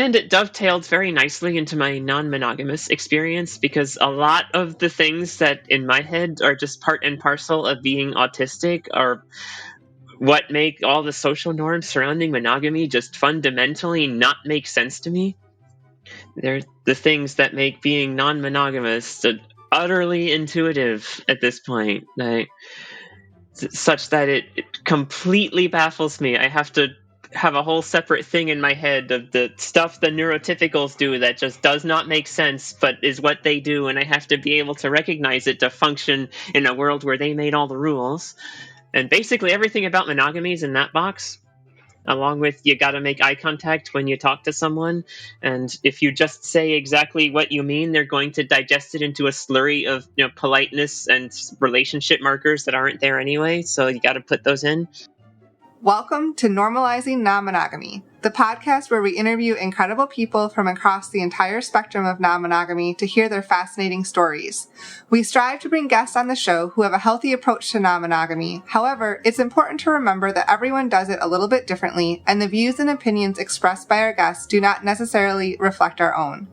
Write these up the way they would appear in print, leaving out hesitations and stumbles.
And it dovetailed very nicely into my non-monogamous experience, because a lot of the things that in my head are just part and parcel of being autistic are what make all the social norms surrounding monogamy just fundamentally not make sense to me. They're the things that make being non-monogamous utterly intuitive at this point, such that it completely baffles me. I have to have a whole separate thing in my head of the stuff the neurotypicals do that just does not make sense, but is what they do, and I have to be able to recognize it to function in a world where they made all the rules. And basically everything about monogamy is in that box, along with you got to make eye contact when you talk to someone. And if you just say exactly what you mean, they're going to digest it into a slurry of politeness and relationship markers that aren't there anyway. So you got to put those in. Welcome to Normalizing Non-Monogamy, the podcast where we interview incredible people from across the entire spectrum of non-monogamy to hear their fascinating stories. We strive to bring guests on the show who have a healthy approach to non-monogamy. However, it's important to remember that everyone does it a little bit differently, and the views and opinions expressed by our guests do not necessarily reflect our own.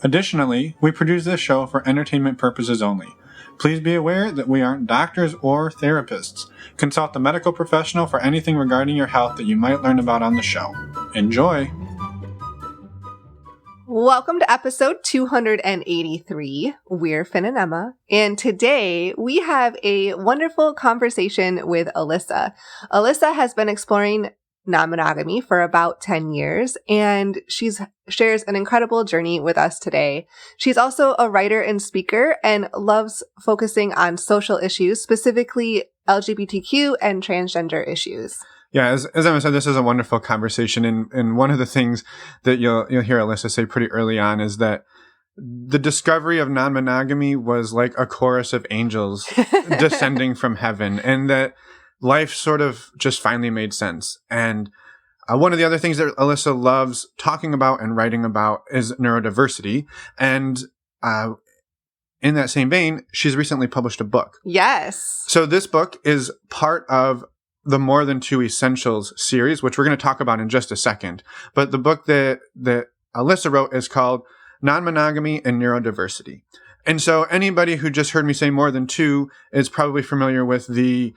Additionally, we produce this show for entertainment purposes only. Please be aware that we aren't doctors or therapists. Consult a medical professional for anything regarding your health that you might learn about on the show. Enjoy! Welcome to episode 283. We're Finn and Emma, and today we have a wonderful conversation with Alyssa. Alyssa has been exploring non-monogamy for about 10 years, and shares an incredible journey with us today. She's also a writer and speaker and loves focusing on social issues, specifically LGBTQ and transgender issues. Yeah, as Emma said, this is a wonderful conversation, and one of the things that you'll hear Alyssa say pretty early on is that the discovery of non-monogamy was like a chorus of angels descending from heaven, and that life sort of just finally made sense. And one of the other things that Alyssa loves talking about and writing about is neurodiversity. And in that same vein, she's recently published a book. Yes. So this book is part of the More Than Two Essentials series, which we're going to talk about in just a second. But the book that Alyssa wrote is called Non-Monogamy and Neurodiversity. And so anybody who just heard me say more than two is probably familiar with the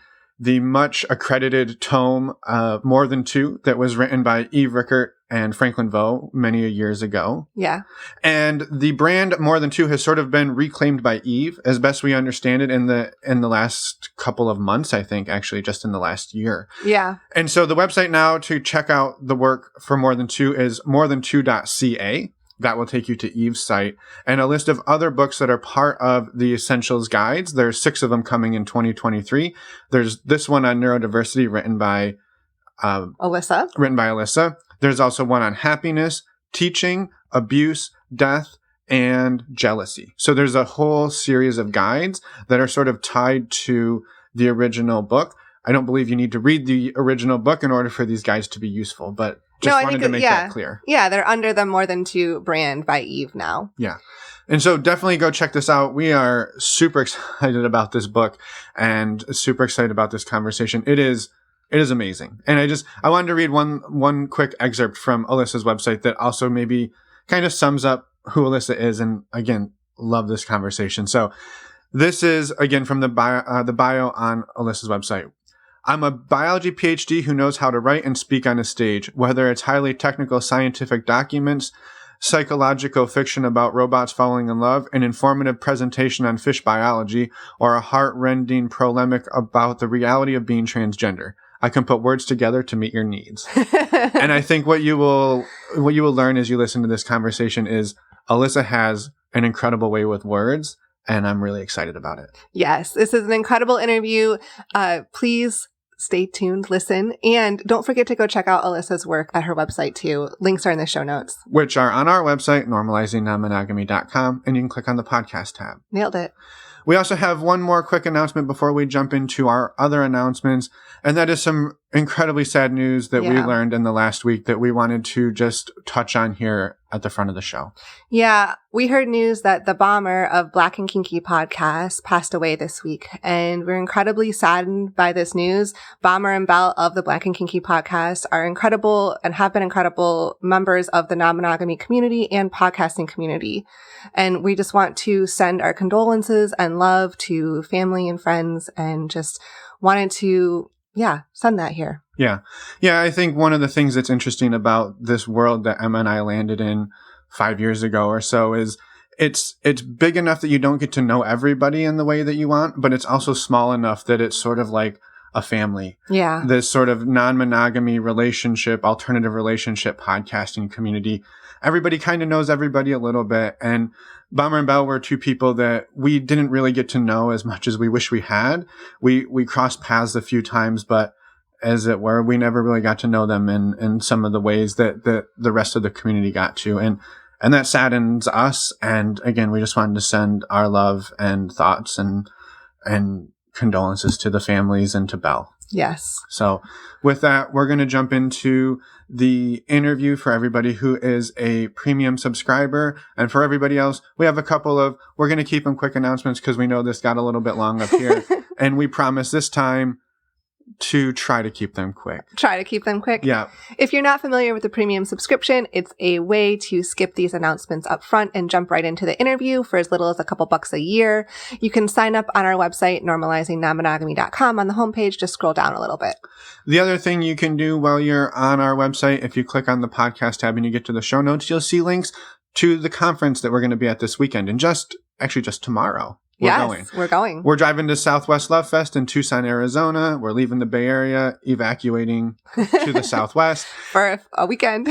much accredited tome, More Than Two, that was written by Eve Rickert and Franklin Vo many years ago. Yeah. And the brand More Than Two has sort of been reclaimed by Eve, as best we understand it, in the last couple of months, I think, actually, just in the last year. Yeah. And so the website now to check out the work for More Than Two is morethan2.ca. That will take you to Eve's site, and a list of other books that are part of the Essentials Guides. There's 6 of them coming in 2023. There's this one on neurodiversity written by Alyssa. There's also one on happiness, teaching, abuse, death, and jealousy. So there's a whole series of guides that are sort of tied to the original book. I don't believe you need to read the original book in order for these guides to be useful, but wanted to make that clear. Yeah, they're under the More Than Two brand by Eve now. Yeah. And so definitely go check this out. We are super excited about this book and super excited about this conversation. It is amazing. And I wanted to read one quick excerpt from Alyssa's website that also maybe kind of sums up who Alyssa is, and again, love this conversation. So this is again from the bio on Alyssa's website. I'm a biology PhD who knows how to write and speak on a stage, whether it's highly technical scientific documents, psychological fiction about robots falling in love, an informative presentation on fish biology, or a heart-rending polemic about the reality of being transgender. I can put words together to meet your needs. And I think what you will learn as you listen to this conversation is Alyssa has an incredible way with words, and I'm really excited about it. Yes, this is an incredible interview. Please stay tuned, listen, and don't forget to go check out Alyssa's work at her website too. Links are in the show notes. Which are on our website, normalizingnonmonogamy.com, and you can click on the podcast tab. Nailed it. We also have one more quick announcement before we jump into our other announcements, and that is some incredibly sad news that we Yeah. learned in the last week that we wanted to just touch on here at the front of the show. Yeah, we heard news that the bomber of Black and Kinky podcast passed away this week, and we're incredibly saddened by this news. Bomber and Bell of the Black and Kinky podcast are incredible and have been incredible members of the non-monogamy community and podcasting community. And we just want to send our condolences and love to family and friends, and just wanted to, send that here. Yeah. I think one of the things that's interesting about this world that Emma and I landed in 5 years ago or so is it's big enough that you don't get to know everybody in the way that you want, but it's also small enough that it's sort of like a family. Yeah. This sort of non-monogamy relationship, alternative relationship podcasting community. Everybody kind of knows everybody a little bit. And Bomber and Bell were two people that we didn't really get to know as much as we wish we had. We crossed paths a few times, but as it were, we never really got to know them in some of the ways that the rest of the community got to. And that saddens us. And again, we just wanted to send our love and thoughts and condolences to the families and to Belle. Yes. So with that, we're going to jump into the interview for everybody who is a premium subscriber. And for everybody else, we have we're going to keep them quick announcements because we know this got a little bit long up here. And we promise this time to try to keep them quick. Yeah. If you're not familiar with the premium subscription, it's a way to skip these announcements up front and jump right into the interview for as little as a couple bucks a year. You can sign up on our website, normalizingnonmonogamy.com. On the homepage, just scroll down a little bit. The other thing you can do while you're on our website, if you click on the podcast tab and you get to the show notes, you'll see links to the conference that we're going to be at this weekend and just tomorrow. We're going. We're driving to Southwest Love Fest in Tucson, Arizona. We're leaving the Bay Area, evacuating to the Southwest. For a weekend.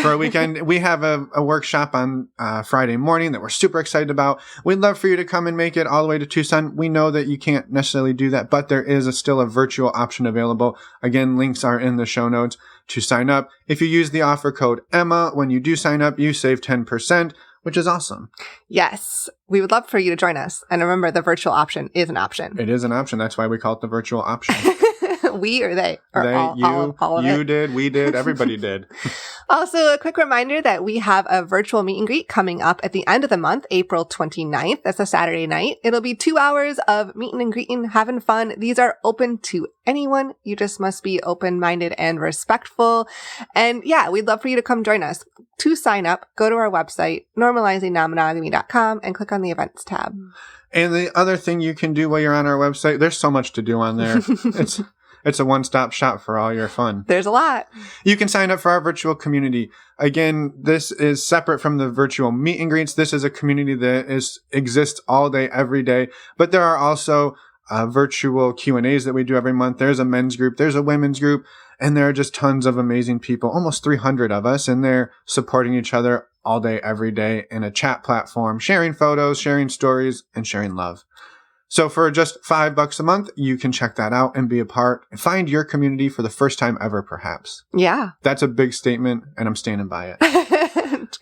We have a workshop on Friday morning that we're super excited about. We'd love for you to come and make it all the way to Tucson. We know that you can't necessarily do that, but there is still a virtual option available. Again, links are in the show notes to sign up. If you use the offer code EMMA, when you do sign up, you save 10%. Which is awesome. Yes. We would love for you to join us. And remember, the virtual option is an option. It is an option. That's why we call it the virtual option. We or they? Or they, all of it? You did, we did, everybody did. Also, a quick reminder that we have a virtual meet and greet coming up at the end of the month, April 29th. That's a Saturday night. It'll be 2 hours of meeting and greeting, having fun. These are open to anyone. You just must be open-minded and respectful. And we'd love for you to come join us. To sign up, go to our website, normalizingnonmonogamy.com, and click on the events tab. And the other thing you can do while you're on our website, there's so much to do on there. It's a one-stop shop for all your fun. There's a lot. You can sign up for our virtual community. Again, this is separate from the virtual meet and greets. This is a community that exists all day, every day. But there are also virtual Q&As that we do every month. There's a men's group. There's a women's group. And there are just tons of amazing people, almost 300 of us, and they're supporting each other all day, every day in a chat platform, sharing photos, sharing stories, and sharing love. So for just $5 a month, you can check that out and be a part and find your community for the first time ever, perhaps. Yeah. That's a big statement, and I'm standing by it.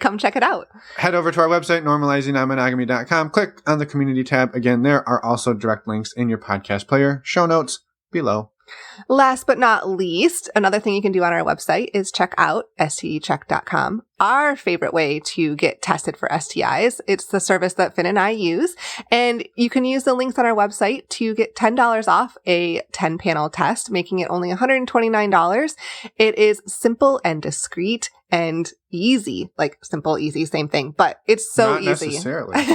Come check it out. Head over to our website, normalizingnonmonogamy.com. Click on the community tab. Again, there are also direct links in your podcast player. Show notes below. Last but not least, another thing you can do on our website is check out STDcheck.com, our favorite way to get tested for STIs. It's the service that Finn and I use, and you can use the links on our website to get $10 off a 10-panel test, making it only $129. It is simple and discreet and easy, like simple, easy, same thing, but it's so Not easy. Necessarily.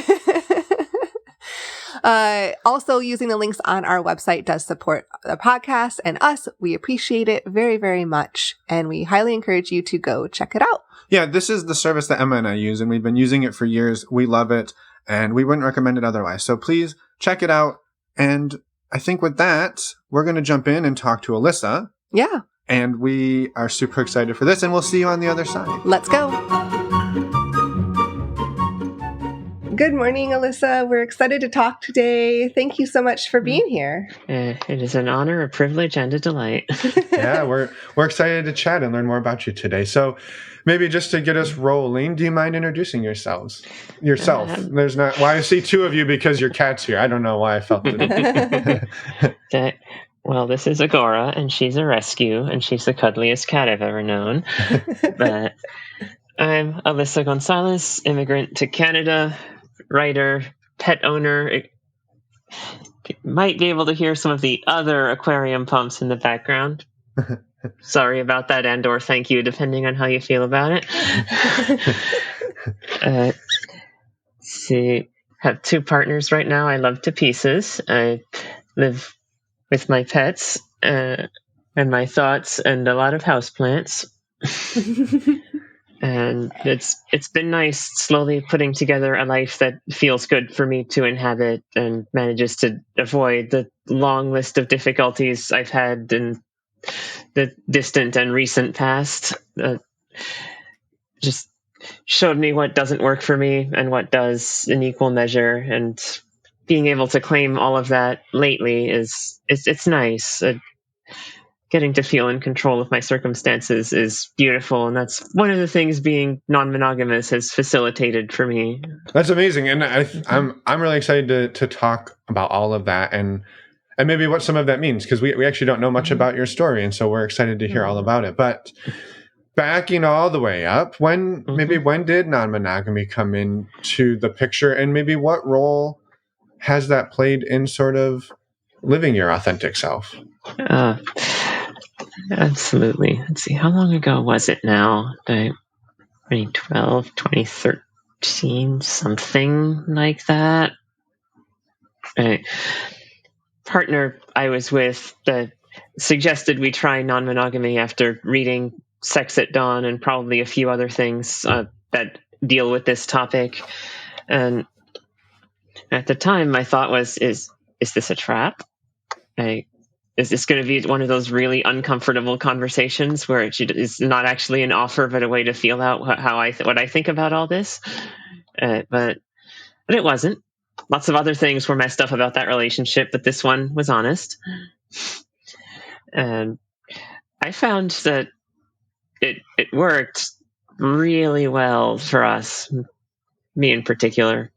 Also, using the links on our website does support the podcast and us. We appreciate it very, very much. And we highly encourage you to go check it out. Yeah, this is the service that Emma and I use, and we've been using it for years. We love it, and we wouldn't recommend it otherwise. So please check it out. And I think with that, we're going to jump in and talk to Alyssa. Yeah. And we are super excited for this, and we'll see you on the other side. Let's go. Good morning, Alyssa. We're excited to talk today. Thank you so much for being here. It is an honor, a privilege, and a delight. Yeah, we're excited to chat and learn more about you today. So maybe just to get us rolling, do you mind introducing yourself? There's not. Well, I see two of you because your cat's here. I don't know why I felt it. Okay. Well, this is Agora, and she's a rescue, and she's the cuddliest cat I've ever known. But I'm Alyssa Gonzalez, immigrant to Canada, writer, pet owner. Might be able to hear some of the other aquarium pumps in the background. Sorry about that, and/or thank you, depending on how you feel about it. See, have 2 partners right now I love to pieces. I live with my pets and my thoughts and a lot of houseplants. And it's been nice slowly putting together a life that feels good for me to inhabit and manages to avoid the long list of difficulties I've had in the distant and recent past. Just showed me what doesn't work for me and what does in equal measure, and being able to claim all of that lately it's nice. Getting to feel in control of my circumstances is beautiful, and that's one of the things being non-monogamous has facilitated for me. That's amazing, and I'm really excited to talk about all of that and maybe what some of that means, because we actually don't know much about your story, and so we're excited to hear all about it. But backing all the way up, when did non-monogamy come into the picture, and maybe what role has that played in sort of living your authentic self? Absolutely. Let's see, how long ago was it now? 2012, 2013, something like that. Partner I was with suggested we try non-monogamy after reading Sex at Dawn and probably a few other things that deal with this topic. And at the time, my thought was, is this a trap? Is this going to be one of those really uncomfortable conversations where it's not actually an offer, but a way to feel out what I think about all this? But it wasn't. Lots of other things were messed up about that relationship, but this one was honest. And I found that it worked really well for us. Me in particular.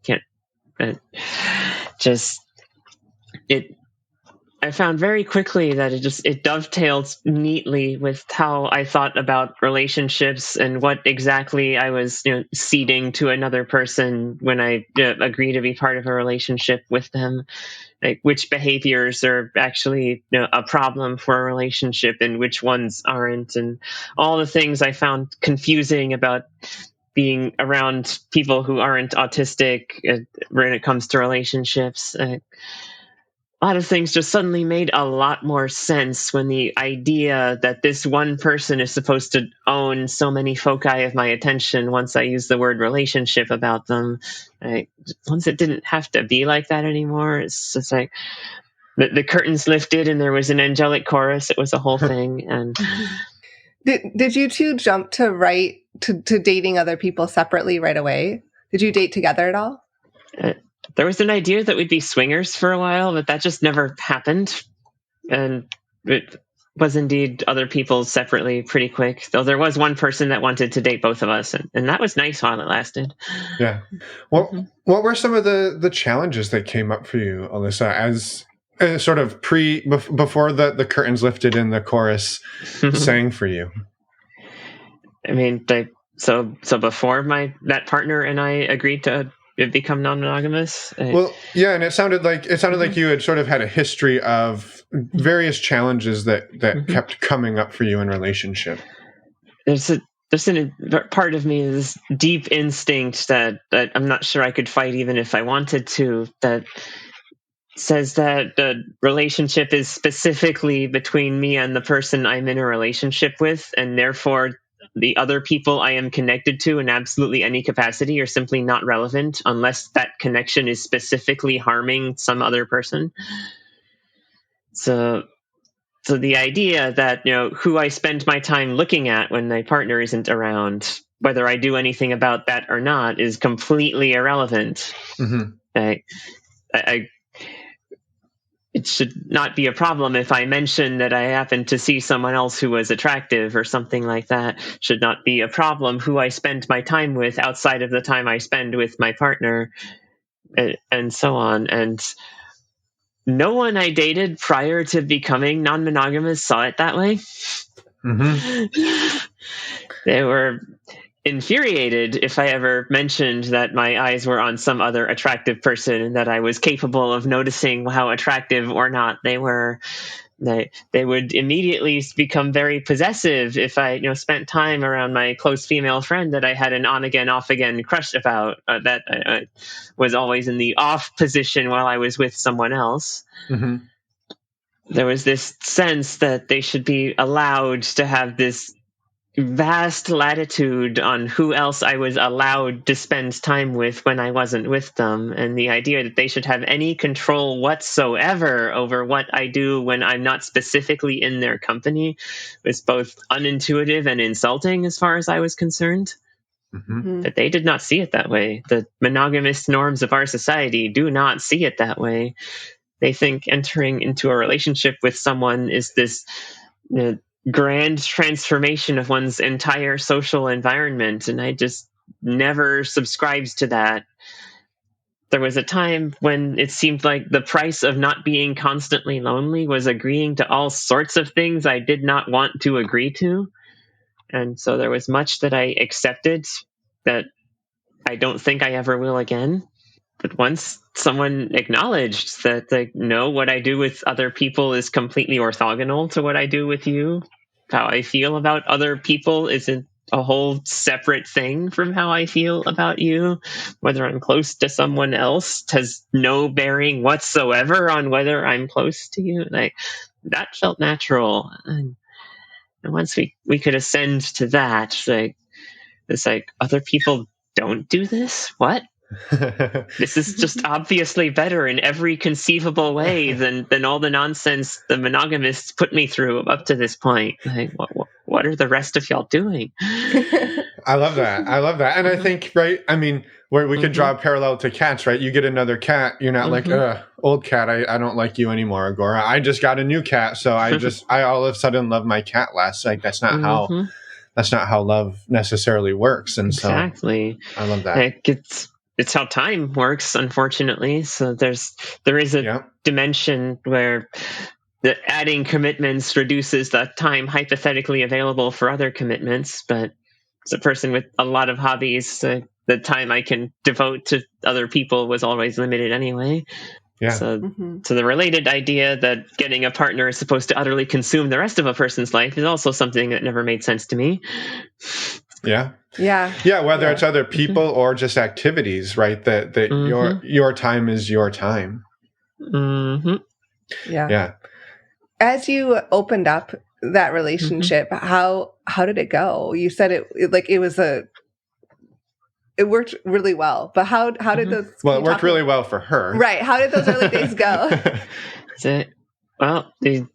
I found very quickly that it dovetailed neatly with how I thought about relationships and what exactly I was ceding to another person when I agree to be part of a relationship with them. Like which behaviors are actually a problem for a relationship and which ones aren't, and all the things I found confusing about being around people who aren't autistic when it comes to relationships. A lot of things just suddenly made a lot more sense when the idea that this one person is supposed to own so many foci of my attention once I use the word relationship about them. Once it didn't have to be like that anymore, it's just like the curtains lifted and there was an angelic chorus. It was a whole thing. And Did you 2 jump to dating other people separately right away? Did you date together at all? There was an idea that we'd be swingers for a while, but that just never happened. And it was indeed other people separately pretty quick, though there was one person that wanted to date both of us, and that was nice while it lasted. Yeah. What were some of the challenges that came up for you, Alyssa, as sort of before the curtains lifted and the chorus sang for you? I mean, so before that partner and I agreed to become non-monogamous. Well, yeah, and it sounded like you had sort of had a history of various challenges that kept coming up for you in relationship. There's a part of me, this deep instinct that I'm not sure I could fight even if I wanted to, that says that the relationship is specifically between me and the person I'm in a relationship with, and therefore the other people I am connected to in absolutely any capacity are simply not relevant unless that connection is specifically harming some other person. So the idea that who I spend my time looking at when my partner isn't around, whether I do anything about that or not, is completely irrelevant. It should not be a problem if I mention that I happen to see someone else who was attractive or something like that. Should not be a problem who I spend my time with outside of the time I spend with my partner, and so on. And no one I dated prior to becoming non-monogamous saw it that way. Mm-hmm. They were infuriated if I ever mentioned that my eyes were on some other attractive person and that I was capable of noticing how attractive or not they were. They would immediately become very possessive if I spent time around my close female friend that I had an on again off again crush about, that I was always in the off position while I was with someone else. Mm-hmm. There was this sense that they should be allowed to have this vast latitude on who else I was allowed to spend time with when I wasn't with them, and the idea that they should have any control whatsoever over what I do when I'm not specifically in their company was both unintuitive and insulting as far as I was concerned. Mm-hmm. That they did not see it that way. The monogamous norms of our society do not see it that way. They think entering into a relationship with someone is this grand transformation of one's entire social environment, and I just never subscribed to that. There was a time when it seemed like the price of not being constantly lonely was agreeing to all sorts of things I did not want to agree to, and so there was much that I accepted that I don't think I ever will again. But once someone acknowledged that, no, what I do with other people is completely orthogonal to what I do with you, how I feel about other people isn't a whole separate thing from how I feel about you. Whether I'm close to someone else has no bearing whatsoever on whether I'm close to you. That felt natural. And once we could ascend to that, it's like, other people don't do this? What? This is just obviously better in every conceivable way than all the nonsense the monogamists put me through up to this point. Like, what are the rest of y'all doing? I love that. And I think, right, I mean, where we could draw a parallel to cats, right? You get another cat, you're not like, old cat, I don't like you anymore, Agora. I just got a new cat, so I all of a sudden love my cat less. Like, that's not how love necessarily works. And exactly. So I love that. Like, it's how time works, unfortunately. So there is a dimension where the adding commitments reduces the time hypothetically available for other commitments. But as a person with a lot of hobbies, the time I can devote to other people was always limited anyway. Yeah. So the related idea that getting a partner is supposed to utterly consume the rest of a person's life is also something that never made sense to me. Yeah. Whether it's other people or just activities, right? That your time is your time. Yeah. As you opened up that relationship, how did it go? You said it worked really well, but how did those? Well, it worked really well for her, right? How did those early days go? Well, we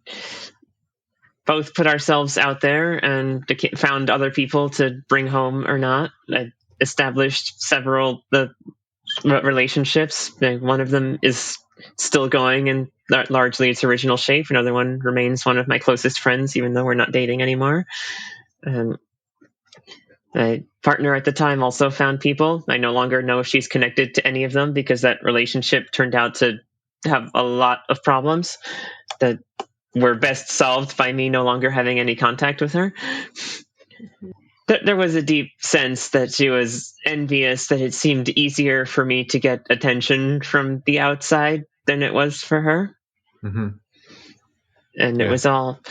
both put ourselves out there and found other people to bring home or not. I established several relationships. One of them is still going and largely its original shape. Another one remains one of my closest friends, even though we're not dating anymore. My partner at the time also found people. I no longer know if she's connected to any of them because that relationship turned out to have a lot of problems that were best solved by me no longer having any contact with her. There was a deep sense that she was envious that it seemed easier for me to get attention from the outside than it was for her. And it was all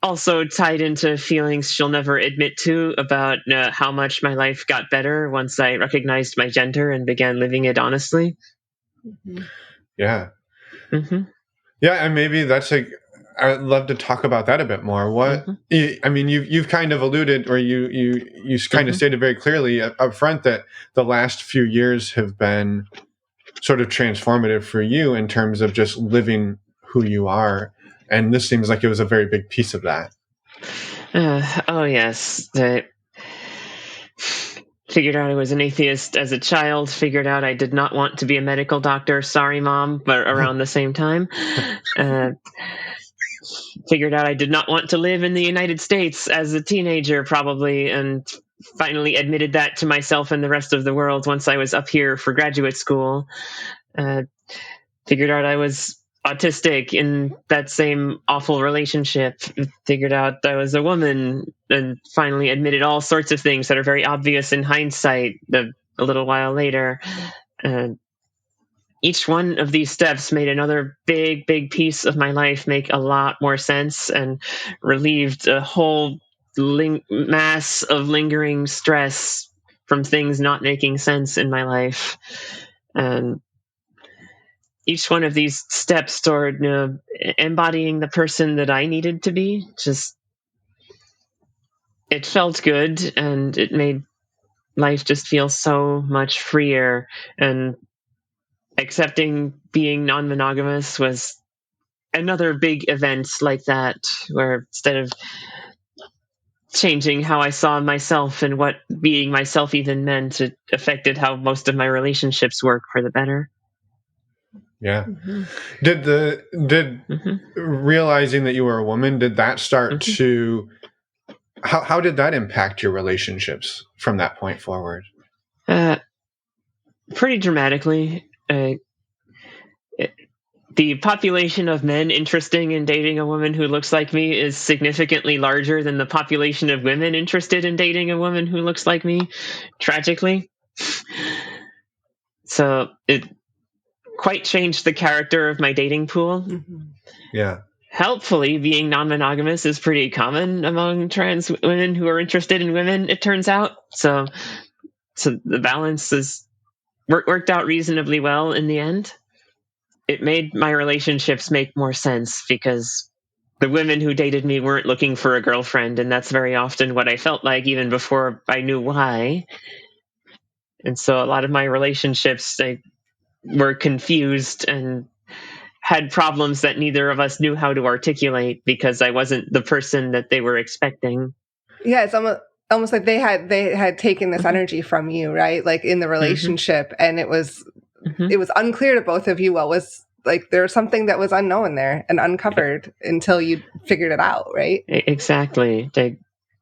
also tied into feelings she'll never admit to about how much my life got better once I recognized my gender and began living it honestly. Yeah. Yeah, and maybe that's I'd love to talk about that a bit more. What I mean, you've kind of alluded, or you kind of stated very clearly up front that the last few years have been sort of transformative for you in terms of just living who you are. And this seems like it was a very big piece of that. Oh, yes. I figured out I was an atheist as a child, figured out I did not want to be a medical doctor. Sorry, Mom, but around the same time. Figured out I did not want to live in the United States as a teenager, probably, and finally admitted that to myself and the rest of the world once I was up here for graduate school. Figured out I was autistic in that same awful relationship, figured out I was a woman, and finally admitted all sorts of things that are very obvious in hindsight a little while later. And each one of these steps made another big piece of my life make a lot more sense, and relieved a whole mass of lingering stress from things not making sense in my life. And each one of these steps toward embodying the person that I needed to be, it felt good, and it made life just feel so much freer. And accepting being non-monogamous was another big event like that, where instead of changing how I saw myself and what being myself even meant, it affected how most of my relationships work for the better. Yeah. Did realizing that you were a woman, did that start to, how did that impact your relationships from that point forward? Pretty dramatically. The population of men interested in dating a woman who looks like me is significantly larger than the population of women interested in dating a woman who looks like me, tragically. So it quite changed the character of my dating pool. Yeah. Helpfully, being non-monogamous is pretty common among trans women who are interested in women, it turns out. So the balance is worked out reasonably well in the end. It made my relationships make more sense, because the women who dated me weren't looking for a girlfriend, and that's very often what I felt like even before I knew why. And so a lot of my relationships were confused and had problems that neither of us knew how to articulate, because I wasn't the person that they were expecting. Yeah, it's almost like they had taken this energy from you, right? Like in the relationship, and it was unclear to both of you what was, like, there was something that was unknown there and uncovered until you figured it out, right? Exactly.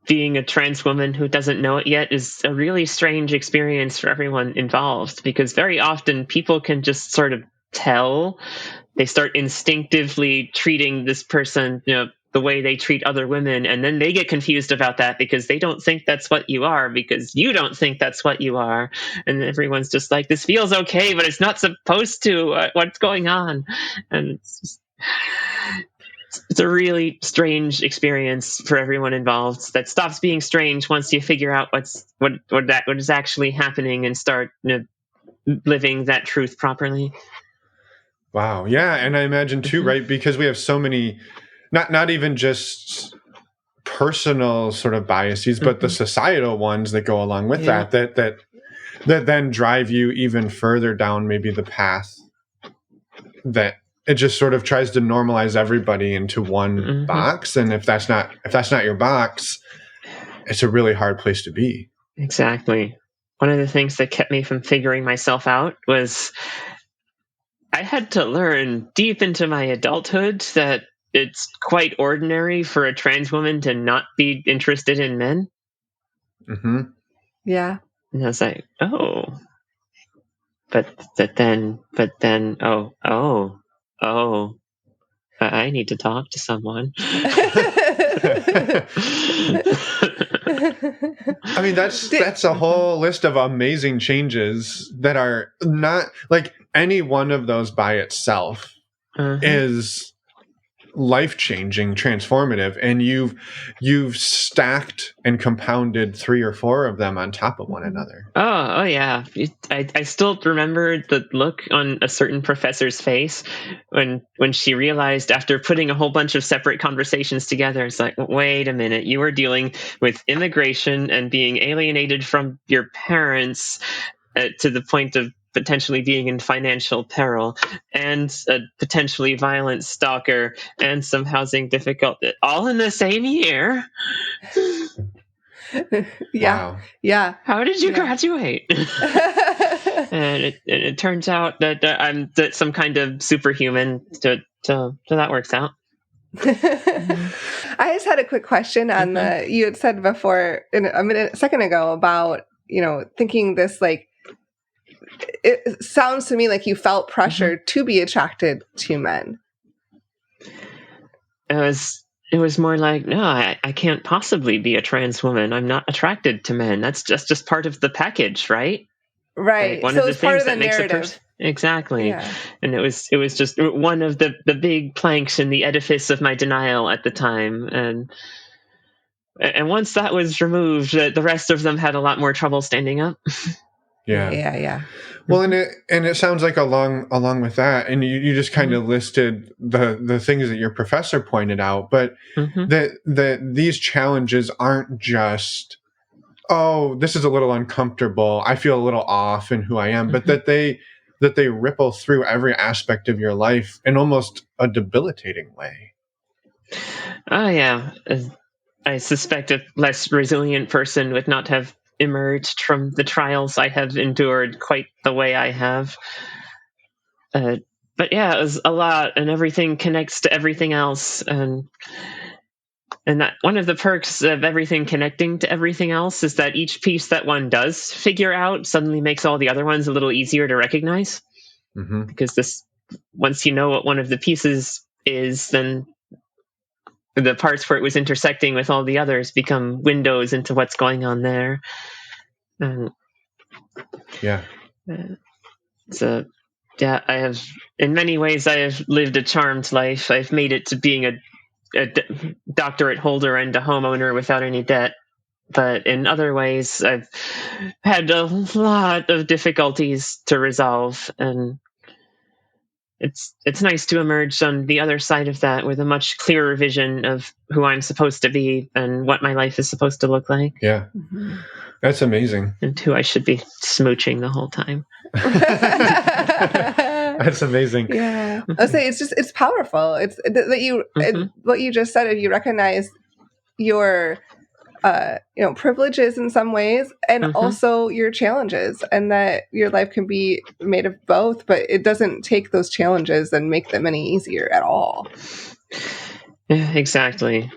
Being a trans woman who doesn't know it yet is a really strange experience for everyone involved, because very often people can just sort of tell. They start instinctively treating this person, the way they treat other women, and then they get confused about that because they don't think that's what you are, because you don't think that's what you are. And everyone's just like, this feels okay, but it's not supposed to. What's going on? And it's a really strange experience for everyone involved, that stops being strange once you figure out what is actually happening and start living that truth properly. Wow. Yeah. And I imagine too, right? Because we have so many, not even just personal sort of biases, but the societal ones that go along with that then drive you even further down maybe the path that it just sort of tries to normalize everybody into one box. And if that's not your box, it's a really hard place to be. Exactly. One of the things that kept me from figuring myself out was I had to learn deep into my adulthood that it's quite ordinary for a trans woman to not be interested in men. Yeah. And I was like, oh, but then, I need to talk to someone. I mean, that's a whole list of amazing changes that are not like any one of those by itself is life-changing, transformative, and you've stacked and compounded 3 or 4 of them on top of one another. Oh yeah. I still remember the look on a certain professor's face when she realized, after putting a whole bunch of separate conversations together, it's like, wait a minute, you were dealing with immigration and being alienated from your parents to the point of potentially being in financial peril, and a potentially violent stalker, and some housing difficulty, all in the same year. Yeah. Wow. Yeah. How did you graduate? And it turns out that I'm some kind of superhuman. So that works out. I just had a quick question on you had said before a second ago about, thinking this, like, it sounds to me like you felt pressure to be attracted to men. it was more like, no, I can't possibly be a trans woman. I'm not attracted to men. That's just part of the package, right? Right. Like one So of the it's part things of the that makes a narrative. person. Exactly. Yeah. And it was just one of the big planks in the edifice of my denial at the time. And once that was removed, the rest of them had a lot more trouble standing up. Yeah. Well, and it sounds like along with that, and you just kind of listed the things that your professor pointed out, but that these challenges aren't just, oh, this is a little uncomfortable, I feel a little off in who I am, but that they ripple through every aspect of your life in almost a debilitating way. Oh yeah, I suspect a less resilient person would not have emerged from the trials I have endured quite the way I have. But yeah, it was a lot, and everything connects to everything else, and that one of the perks of everything connecting to everything else is that each piece that one does figure out suddenly makes all the other ones a little easier to recognize. Because once you know what one of the pieces is, then the parts where it was intersecting with all the others become windows into what's going on there. So yeah, I have, in many ways, I have lived a charmed life. I've made it to being a doctorate holder and a homeowner without any debt. But in other ways, I've had a lot of difficulties to resolve, and it's nice to emerge on the other side of that with a much clearer vision of who I'm supposed to be and what my life is supposed to look like. Yeah, that's amazing. And who I should be smooching the whole time. That's amazing. Yeah, I'll say it's powerful. It's that you what you just said. If you recognize your privileges in some ways, and also your challenges, and that your life can be made of both, but it doesn't take those challenges and make them any easier at all. Yeah, exactly.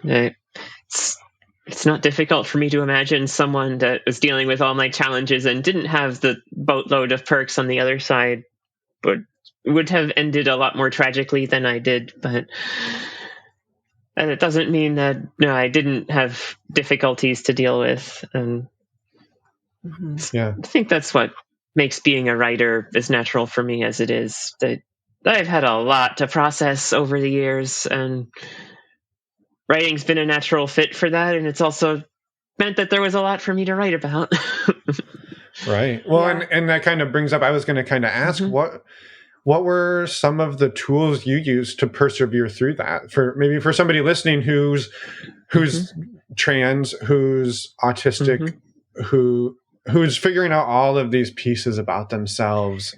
It's not difficult for me to imagine someone that was dealing with all my challenges and didn't have the boatload of perks on the other side, but would have ended a lot more tragically than I did. But and it doesn't mean that I didn't have difficulties to deal with. And I think that's what makes being a writer as natural for me as it is. That I've had a lot to process over the years, and writing's been a natural fit for that. And it's also meant that there was a lot for me to write about. Right. Well, and that kind of brings up, I was going to kind of ask, what were some of the tools you used to persevere through that? For somebody listening who's trans, who's autistic, who's figuring out all of these pieces about themselves,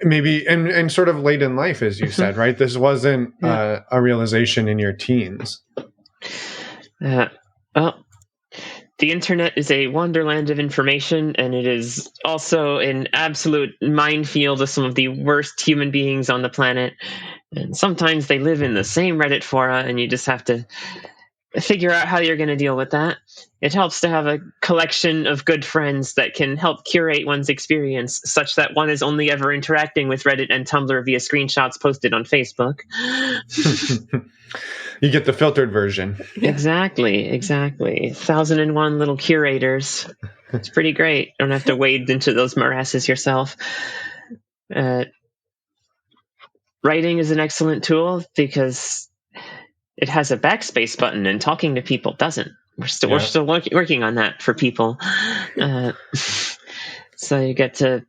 maybe and sort of late in life, as you said, right? This wasn't a realization in your teens. Well, the internet is a wonderland of information, and it is also an absolute minefield of some of the worst human beings on the planet. And sometimes they live in the same Reddit fora, and you just have to figure out how you're going to deal with that. It helps to have a collection of good friends that can help curate one's experience, such that one is only ever interacting with Reddit and Tumblr via screenshots posted on Facebook. You get the filtered version. Exactly. 1001 little curators. It's pretty great. Don't have to wade into those morasses yourself. Writing is an excellent tool because it has a backspace button, and talking to people doesn't. We're still working on that for people. So you get to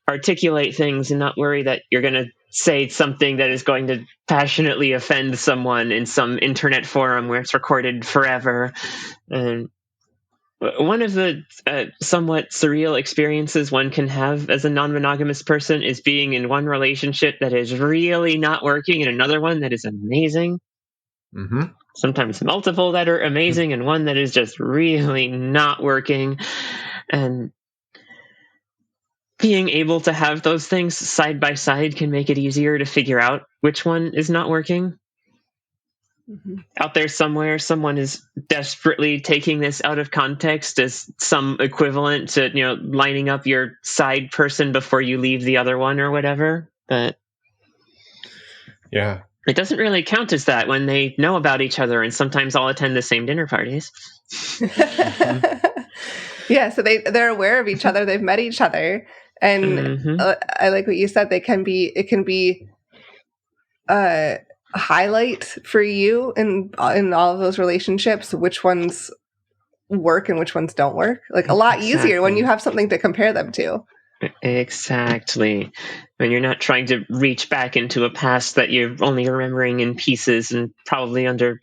articulate things and not worry that you're going to say something that is going to passionately offend someone in some internet forum where it's recorded forever. And one of the somewhat surreal experiences one can have as a non-monogamous person is being in one relationship that is really not working and another one that is amazing. Sometimes multiple that are amazing and one that is just really not working. And being able to have those things side by side can make it easier to figure out which one is not working. Out there somewhere, someone is desperately taking this out of context as some equivalent to, lining up your side person before you leave the other one or whatever. But yeah, it doesn't really count as that when they know about each other and sometimes all attend the same dinner parties. Yeah, so they're aware of each other. They've met each other, and I like what you said. It can be a highlight for you in all of those relationships. Which ones work and which ones don't work? Like a lot easier when you have something to compare them to. Exactly. When you're not trying to reach back into a past that you're only remembering in pieces and probably under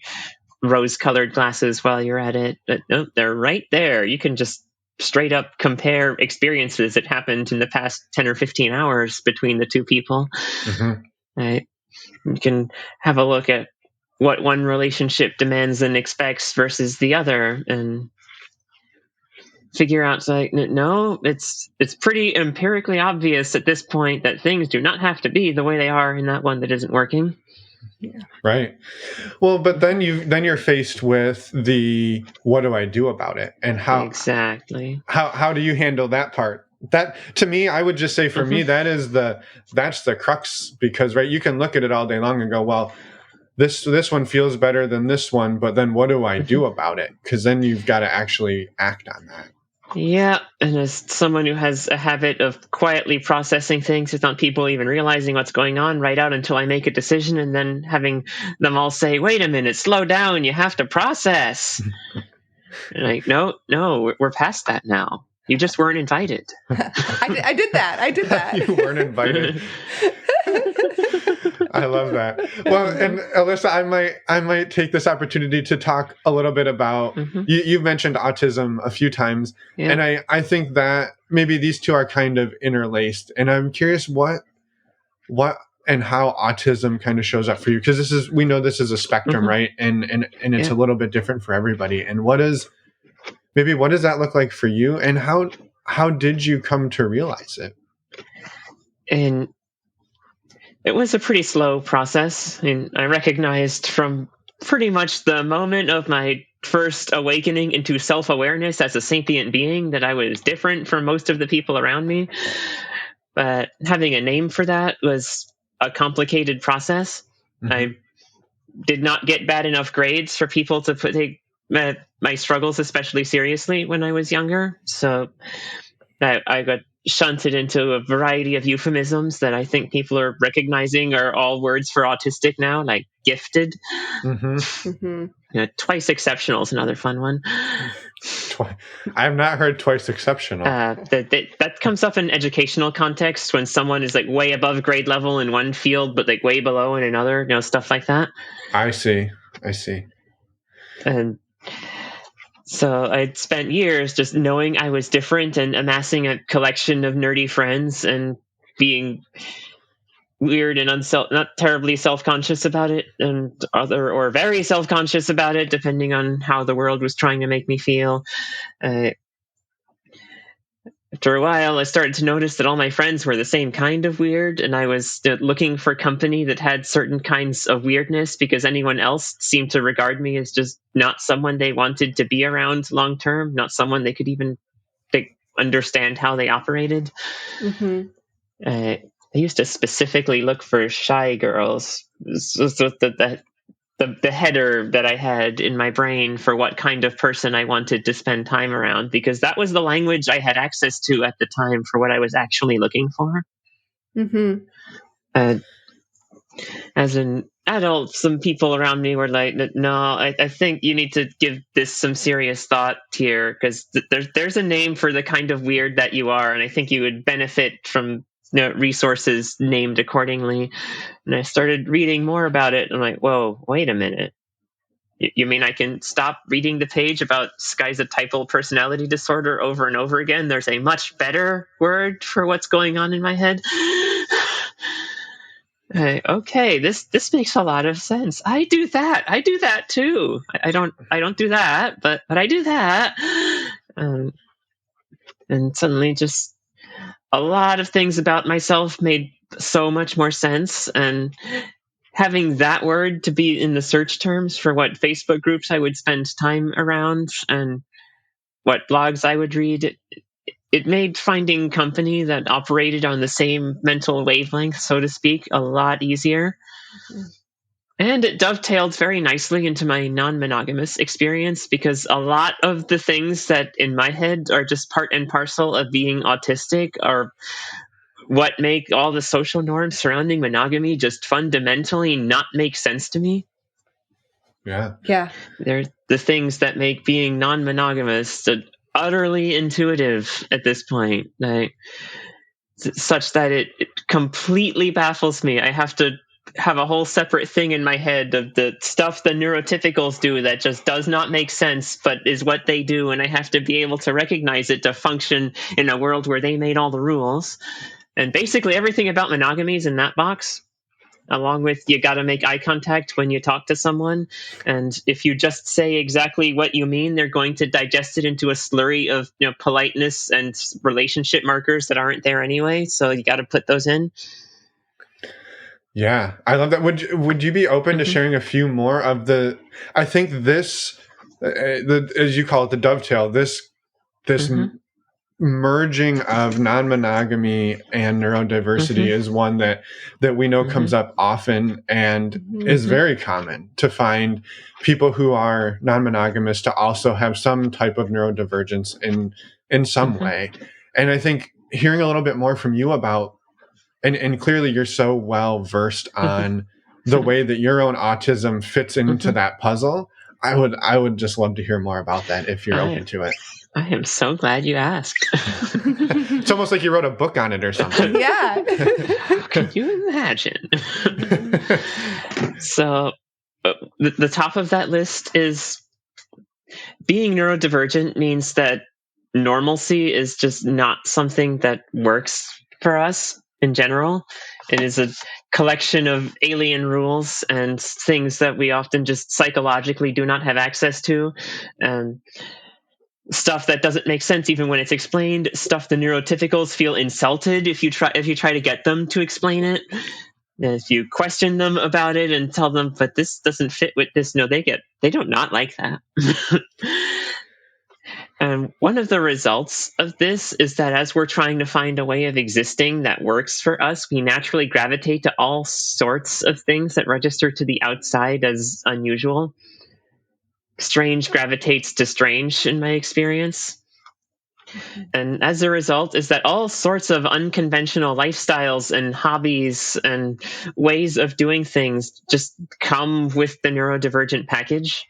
rose-colored glasses while you're at it. But no, they're right there. You can just straight up compare experiences that happened in the past 10 or 15 hours between the two people. Right? You can have a look at what one relationship demands and expects versus the other and figure out, like, no, it's pretty empirically obvious at this point that things do not have to be the way they are in that one that isn't working. Yeah. Right. Well, but then you're faced with the what do I do about it, and how exactly how do you handle that part? That, to me, I would just say for me that's the crux, because right, you can look at it all day long and go, well, this one feels better than this one, but then what do I do about it? Because then you've got to actually act on that. Yeah, and as someone who has a habit of quietly processing things without people even realizing what's going on, right out until I make a decision, and then having them all say, wait a minute, slow down, you have to process. And like, no, we're past that now. You just weren't invited. I did that. You weren't invited. I love that. Well, and Alyssa, I might take this opportunity to talk a little bit about, you've mentioned autism a few times, and I think that maybe these two are kind of interlaced, and I'm curious what and how autism kind of shows up for you, because we know this is a spectrum, right? And it's a little bit different for everybody. And what does that look like for you, and how did you come to realize it? And it was a pretty slow process. And I recognized from pretty much the moment of my first awakening into self-awareness as a sapient being that I was different from most of the people around me. But having a name for that was a complicated process. I did not get bad enough grades for people to take my struggles especially seriously when I was younger. So I got shunted into a variety of euphemisms that I think people are recognizing are all words for autistic now, like gifted. Twice exceptional is another fun one. I have not heard twice exceptional. That comes up in educational context when someone is like way above grade level in one field, but like way below in another, stuff like that. I see. And so I'd spent years just knowing I was different and amassing a collection of nerdy friends and being weird and not terribly self-conscious about it, or very self-conscious about it, depending on how the world was trying to make me feel. After a while, I started to notice that all my friends were the same kind of weird, and I was looking for company that had certain kinds of weirdness, because anyone else seemed to regard me as just not someone they wanted to be around long term, not someone they could even understand how they operated. I used to specifically look for shy girls. This was the header that I had in my brain for what kind of person I wanted to spend time around, because that was the language I had access to at the time for what I was actually looking for. As an adult, some people around me were like, no, I think you need to give this some serious thought here, because there's a name for the kind of weird that you are, and I think you would benefit from resources named accordingly. And I started reading more about it. I'm like, whoa, wait a minute. You mean I can stop reading the page about schizotypal personality disorder over and over again? There's a much better word for what's going on in my head. Okay, this makes a lot of sense. I do that too. I don't do that, but I do that. And suddenly just a lot of things about myself made so much more sense, and having that word to be in the search terms for what Facebook groups I would spend time around and what blogs I would read, it made finding company that operated on the same mental wavelength, so to speak, a lot easier. And it dovetailed very nicely into my non-monogamous experience because a lot of the things that in my head are just part and parcel of being autistic are what make all the social norms surrounding monogamy just fundamentally not make sense to me. Yeah. Yeah. They're the things that make being non-monogamous utterly intuitive at this point, such that it completely baffles me. I have to have a whole separate thing in my head of the stuff the neurotypicals do that just does not make sense, but is what they do, and I have to be able to recognize it to function in a world where they made all the rules. And basically everything about monogamy is in that box, along with you got to make eye contact when you talk to someone. And if you just say exactly what you mean, they're going to digest it into a slurry of politeness and relationship markers that aren't there anyway. So you got to put those in. Yeah, I love that. Would you be open to sharing a few more of the? I think this, as you call it, the dovetail. This merging of non-monogamy and neurodiversity is one that we know comes up often and is very common to find people who are non-monogamous to also have some type of neurodivergence in some way. And I think hearing a little bit more from you about, and clearly you're so well versed on the way that your own autism fits into that puzzle. I would just love to hear more about that if you're open to it. I am so glad you asked. It's almost like you wrote a book on it or something. Yeah. Can you imagine? So the top of that list is being neurodivergent means that normalcy is just not something that works for us in general. It is a collection of alien rules and things that we often just psychologically do not have access to. Stuff that doesn't make sense even when it's explained. Stuff the neurotypicals feel insulted if you try to get them to explain it. And if you question them about it and tell them, but this doesn't fit with this, no, they don't not like that. And one of the results of this is that as we're trying to find a way of existing that works for us, we naturally gravitate to all sorts of things that register to the outside as unusual. Strange gravitates to strange in my experience. And as a result is that all sorts of unconventional lifestyles and hobbies and ways of doing things just come with the neurodivergent package,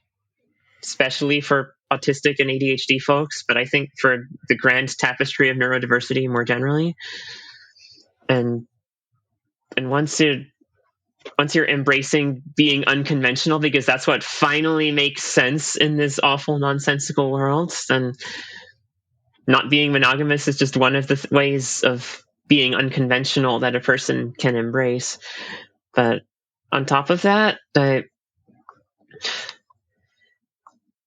especially for autistic and ADHD folks, but I think for the grand tapestry of neurodiversity more generally. And once you're embracing being unconventional, because that's what finally makes sense in this awful nonsensical world, then not being monogamous is just one of the ways of being unconventional that a person can embrace. But on top of that,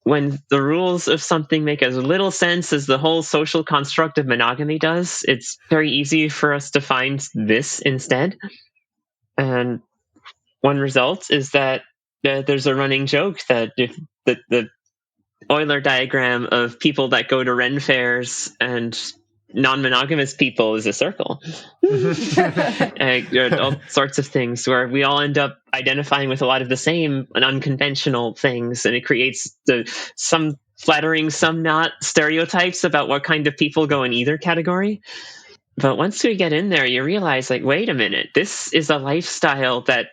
when the rules of something make as little sense as the whole social construct of monogamy does, it's very easy for us to find this instead. And one result is that there's a running joke that if the Euler diagram of people that go to Ren fairs and non-monogamous people is a circle. All sorts of things where we all end up identifying with a lot of the same unconventional things, and it creates some flattering, some not stereotypes about what kind of people go in either category. But once we get in there, you realize, like, wait a minute, this is a lifestyle that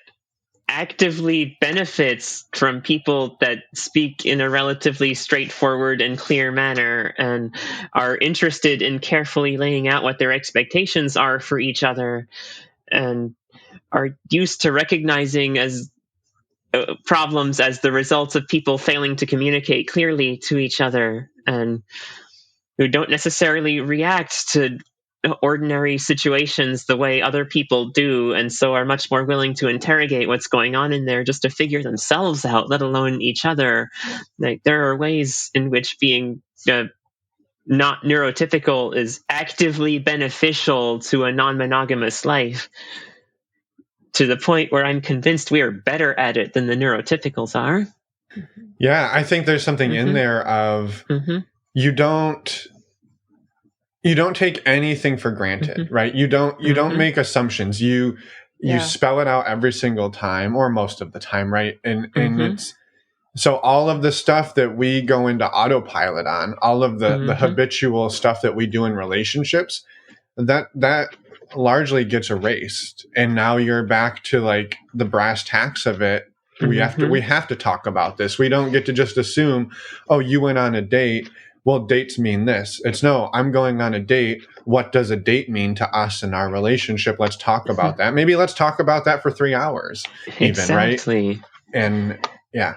actively benefits from people that speak in a relatively straightforward and clear manner and are interested in carefully laying out what their expectations are for each other and are used to recognizing as problems as the results of people failing to communicate clearly to each other, and who don't necessarily react to ordinary situations the way other people do, and so are much more willing to interrogate what's going on in there just to figure themselves out, let alone each other. Like, there are ways in which being not neurotypical is actively beneficial to a non-monogamous life, to the point where I'm convinced we are better at it than the neurotypicals are. Yeah, I think there's something in there of you don't take anything for granted, right? You don't make assumptions. You you spell it out every single time, or most of the time, right? And it's so all of the stuff that we go into autopilot on, all of the habitual stuff that we do in relationships, that largely gets erased, and now you're back to like the brass tacks of it. We have to talk about this. We don't get to just assume, oh, you went on a date, well, dates mean this. It's no, I'm going on a date. What does a date mean to us in our relationship? Let's talk about that. Maybe let's talk about that for 3 hours even, exactly. right? And yeah.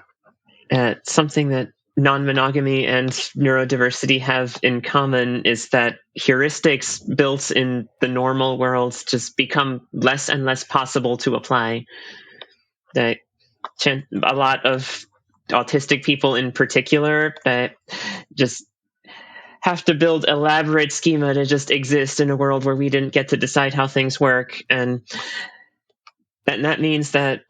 Something that non-monogamy and neurodiversity have in common is that heuristics built in the normal world just become less and less possible to apply. That a lot of autistic people in particular that just have to build elaborate schema to just exist in a world where we didn't get to decide how things work. And that means that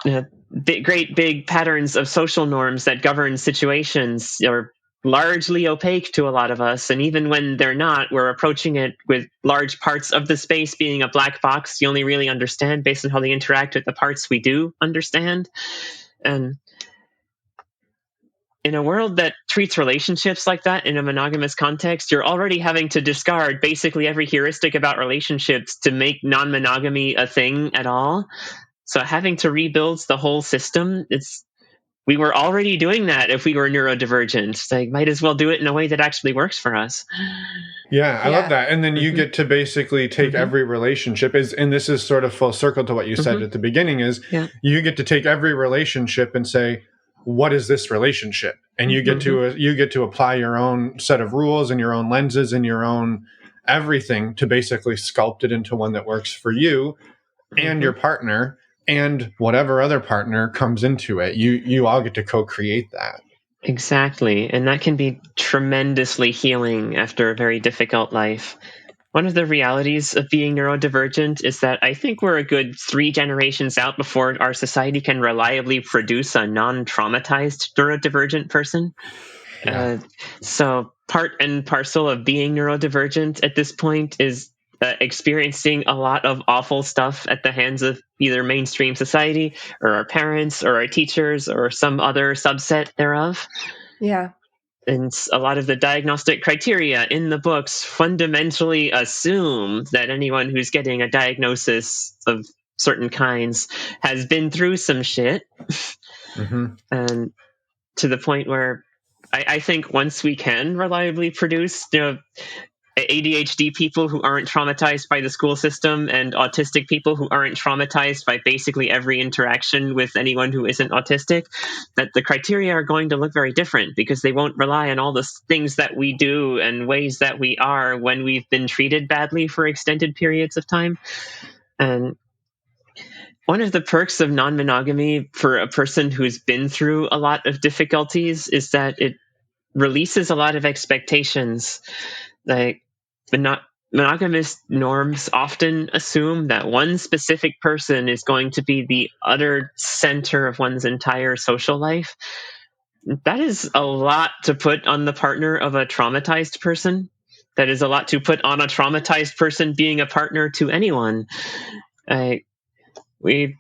great big patterns of social norms that govern situations are largely opaque to a lot of us. And even when they're not, we're approaching it with large parts of the space being a black box you only really understand based on how they interact with the parts we do understand. And in a world that treats relationships like that in a monogamous context, you're already having to discard basically every heuristic about relationships to make non-monogamy a thing at all. So having to rebuild the whole system, we were already doing that if we were neurodivergent. So might as well do it in a way that actually works for us. Yeah, I love that. And then you get to basically take every relationship, and this is sort of full circle to what you said at the beginning, is you get to take every relationship and say, what is this relationship? And you get to apply your own set of rules and your own lenses and your own everything to basically sculpt it into one that works for you and your partner and whatever other partner comes into it. You all get to co-create that. Exactly. And that can be tremendously healing after a very difficult life. One of the realities of being neurodivergent is that I think we're a good 3 generations out before our society can reliably produce a non-traumatized neurodivergent person. Yeah. So part and parcel of being neurodivergent at this point is experiencing a lot of awful stuff at the hands of either mainstream society or our parents or our teachers or some other subset thereof. Yeah. And a lot of the diagnostic criteria in the books fundamentally assume that anyone who's getting a diagnosis of certain kinds has been through some shit. And to the point where I think once we can reliably produce, ADHD people who aren't traumatized by the school system and autistic people who aren't traumatized by basically every interaction with anyone who isn't autistic, that the criteria are going to look very different because they won't rely on all the things that we do and ways that we are when we've been treated badly for extended periods of time. And one of the perks of non-monogamy for a person who's been through a lot of difficulties is that it releases a lot of expectations. Like, monogamous norms often assume that one specific person is going to be the utter center of one's entire social life. That is a lot to put on the partner of a traumatized person. That is a lot to put on a traumatized person being a partner to anyone. We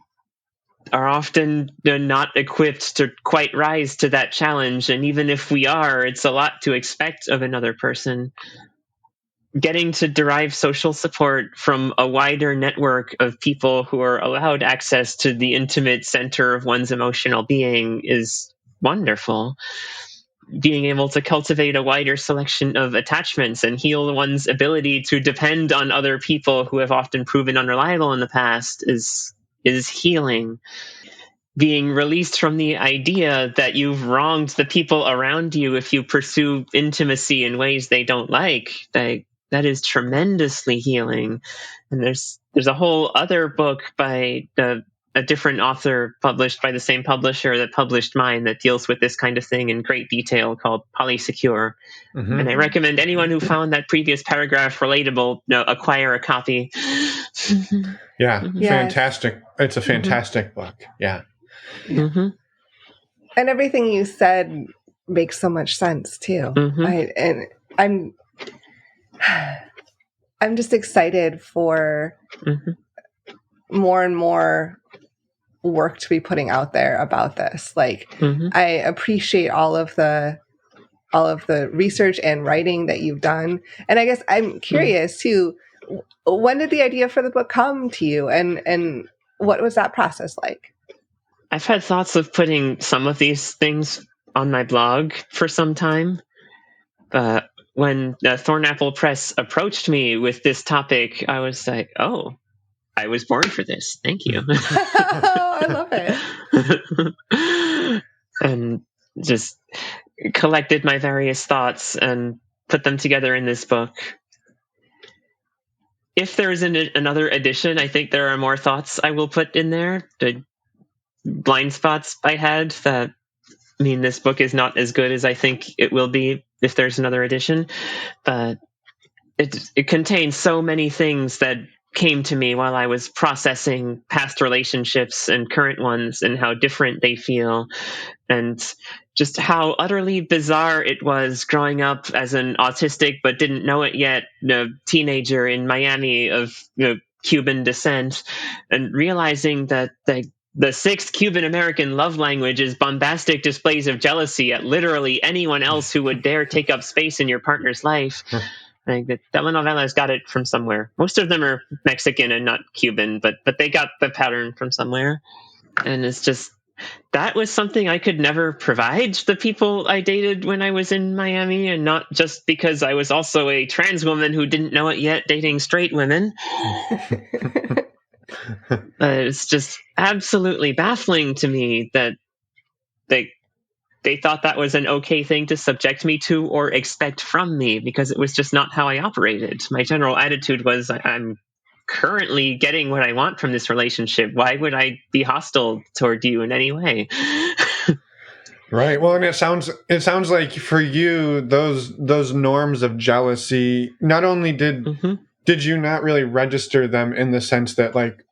are often not equipped to quite rise to that challenge. And even if we are, it's a lot to expect of another person. Getting to derive social support from a wider network of people who are allowed access to the intimate center of one's emotional being is wonderful. Being able to cultivate a wider selection of attachments and heal one's ability to depend on other people who have often proven unreliable in the past is healing. Being released from the idea that you've wronged the people around you if you pursue intimacy in ways they don't like, that is tremendously healing. And there's a whole other book by a different author published by the same publisher that published mine that deals with this kind of thing in great detail called Polysecure. And I recommend anyone who found that previous paragraph relatable, acquire a copy. Yeah, fantastic. It's a fantastic book. Yeah. And everything you said makes so much sense too. I'm just excited for more and more work to be putting out there about this. Like, I appreciate all of the research and writing that you've done. And I guess I'm curious too, when did the idea for the book come to you, and what was that process like? I've had thoughts of putting some of these things on my blog for some time. When Thornapple Press approached me with this topic, I was like, oh, I was born for this. Thank you. I love it. And just collected my various thoughts and put them together in this book. If there is another edition, I think there are more thoughts I will put in there. The blind spots I had that mean this book is not as good as I think it will be if there's another edition. But it contains so many things that came to me while I was processing past relationships and current ones and how different they feel, and just how utterly bizarre it was growing up as an autistic but didn't know it yet teenager in Miami of Cuban descent, and realizing that the sixth Cuban American love language is bombastic displays of jealousy at literally anyone else who would dare take up space in your partner's life. Like, the telenovelas got it from somewhere. Most of them are Mexican and not Cuban, but they got the pattern from somewhere. And it's just, that was something I could never provide the people I dated when I was in Miami, and not just because I was also a trans woman who didn't know it yet dating straight women. It's just absolutely baffling to me that they thought that was an okay thing to subject me to or expect from me, because it was just not how I operated. My general attitude was, I'm currently getting what I want from this relationship. Why would I be hostile toward you in any way? Right. Well, and it sounds like for you, those norms of jealousy, not only did you not really register them in the sense that, like,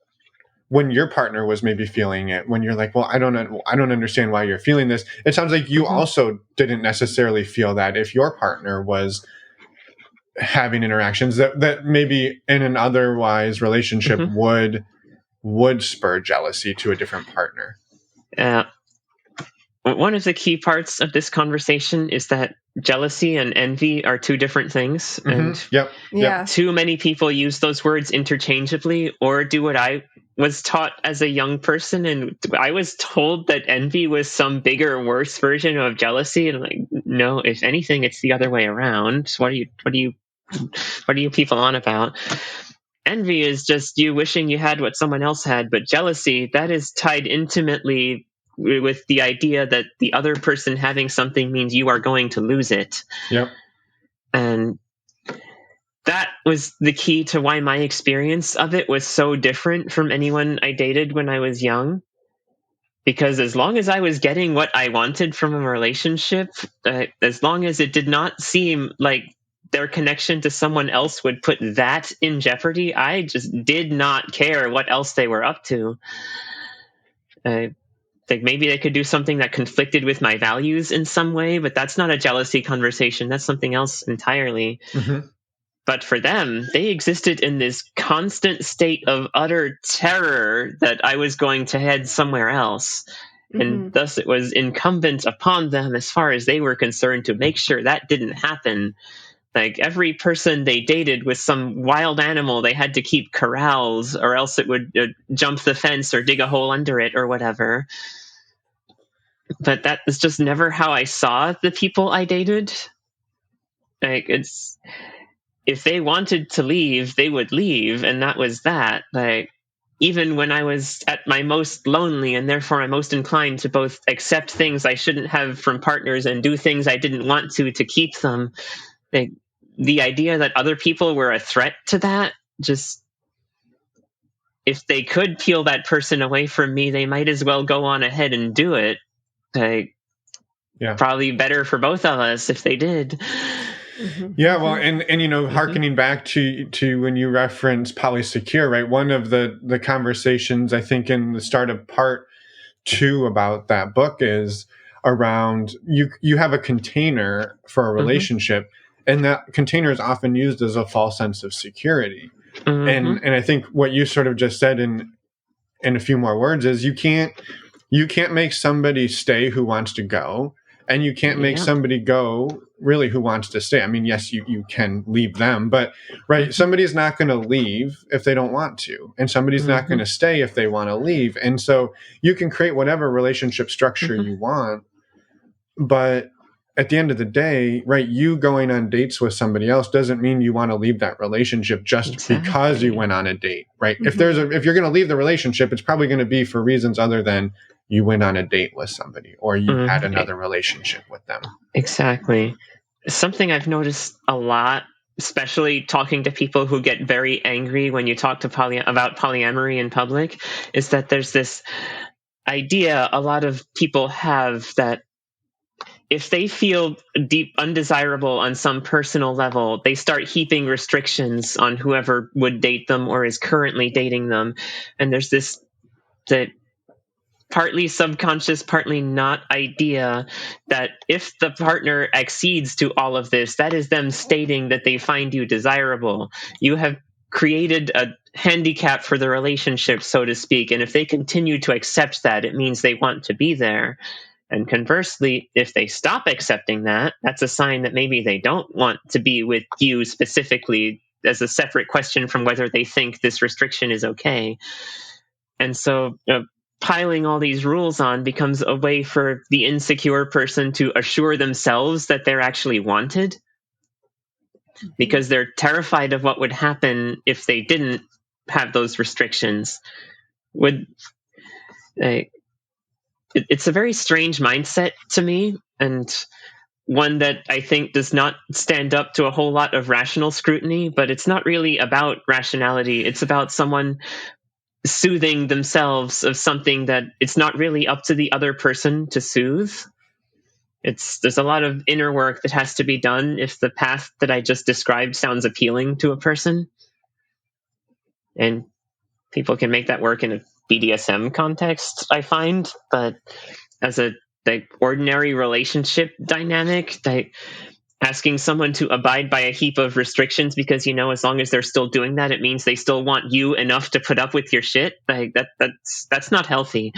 when your partner was maybe feeling it, when you're like, well, I don't understand why you're feeling this. It sounds like you also didn't necessarily feel that if your partner was having interactions that maybe in an otherwise relationship would spur jealousy to a different partner. One of the key parts of this conversation is that jealousy and envy are two different things. And too many people use those words interchangeably, or do what I was taught as a young person. And I was told that envy was some bigger, worse version of jealousy. And I'm like, no, if anything, it's the other way around. What are you people on about? Envy is just you wishing you had what someone else had, but jealousy, that is tied intimately with the idea that the other person having something means you are going to lose it. Yep. And that was the key to why my experience of it was so different from anyone I dated when I was young. Because as long as I was getting what I wanted from a relationship, as long as it did not seem like their connection to someone else would put that in jeopardy, I just did not care what else they were up to. Like, maybe they could do something that conflicted with my values in some way, but that's not a jealousy conversation. That's something else entirely. But for them, they existed in this constant state of utter terror that I was going to head somewhere else. And thus it was incumbent upon them, as far as they were concerned, to make sure that didn't happen. Like, every person they dated was some wild animal they had to keep corralled, or else it would jump the fence or dig a hole under it or whatever. But that was just never how I saw the people I dated. Like, if they wanted to leave, they would leave, and that was that. Like, even when I was at my most lonely, and therefore I'm most inclined to both accept things I shouldn't have from partners and do things I didn't want to keep them, like, the idea that other people were a threat to that, just, if they could peel that person away from me, they might as well go on ahead and do it. Like, probably better for both of us if they did. Yeah, well, and hearkening back to when you reference polysecure, right? One of the conversations I think in the start of part 2 about that book is around you have a container for a relationship, and that container is often used as a false sense of security. And I think what you sort of just said in a few more words is you can't make somebody stay who wants to go, and you can't make somebody go really who wants to stay. I mean, yes, you can leave them, but right, somebody's not going to leave if they don't want to, and somebody's not going to stay if they want to leave. And so you can create whatever relationship structure you want, but at the end of the day, right, you going on dates with somebody else doesn't mean you want to leave that relationship just because you went on a date, right? If you're going to leave the relationship, it's probably going to be for reasons other than you went on a date with somebody or you had another relationship with them. Exactly. Something I've noticed a lot, especially talking to people who get very angry when you talk to about polyamory in public, is that there's this idea a lot of people have that if they feel deep undesirable on some personal level, they start heaping restrictions on whoever would date them or is currently dating them. And there's this that partly subconscious, partly not idea that if the partner accedes to all of this, that is them stating that they find you desirable. You have created a handicap for the relationship, so to speak. And if they continue to accept that, it means they want to be there. And conversely, if they stop accepting that, that's a sign that maybe they don't want to be with you specifically, as a separate question from whether they think this restriction is okay. And so piling all these rules on becomes a way for the insecure person to assure themselves that they're actually wanted, because they're terrified of what would happen if they didn't have those restrictions. It's a very strange mindset to me, and one that I think does not stand up to a whole lot of rational scrutiny, but it's not really about rationality. It's about someone soothing themselves of something that it's not really up to the other person to soothe. There's a lot of inner work that has to be done if the path that I just described sounds appealing to a person. And people can make that work in a BDSM context, I find, but as the ordinary relationship dynamic, asking someone to abide by a heap of restrictions because, as long as they're still doing that, it means they still want you enough to put up with your shit. That's not healthy.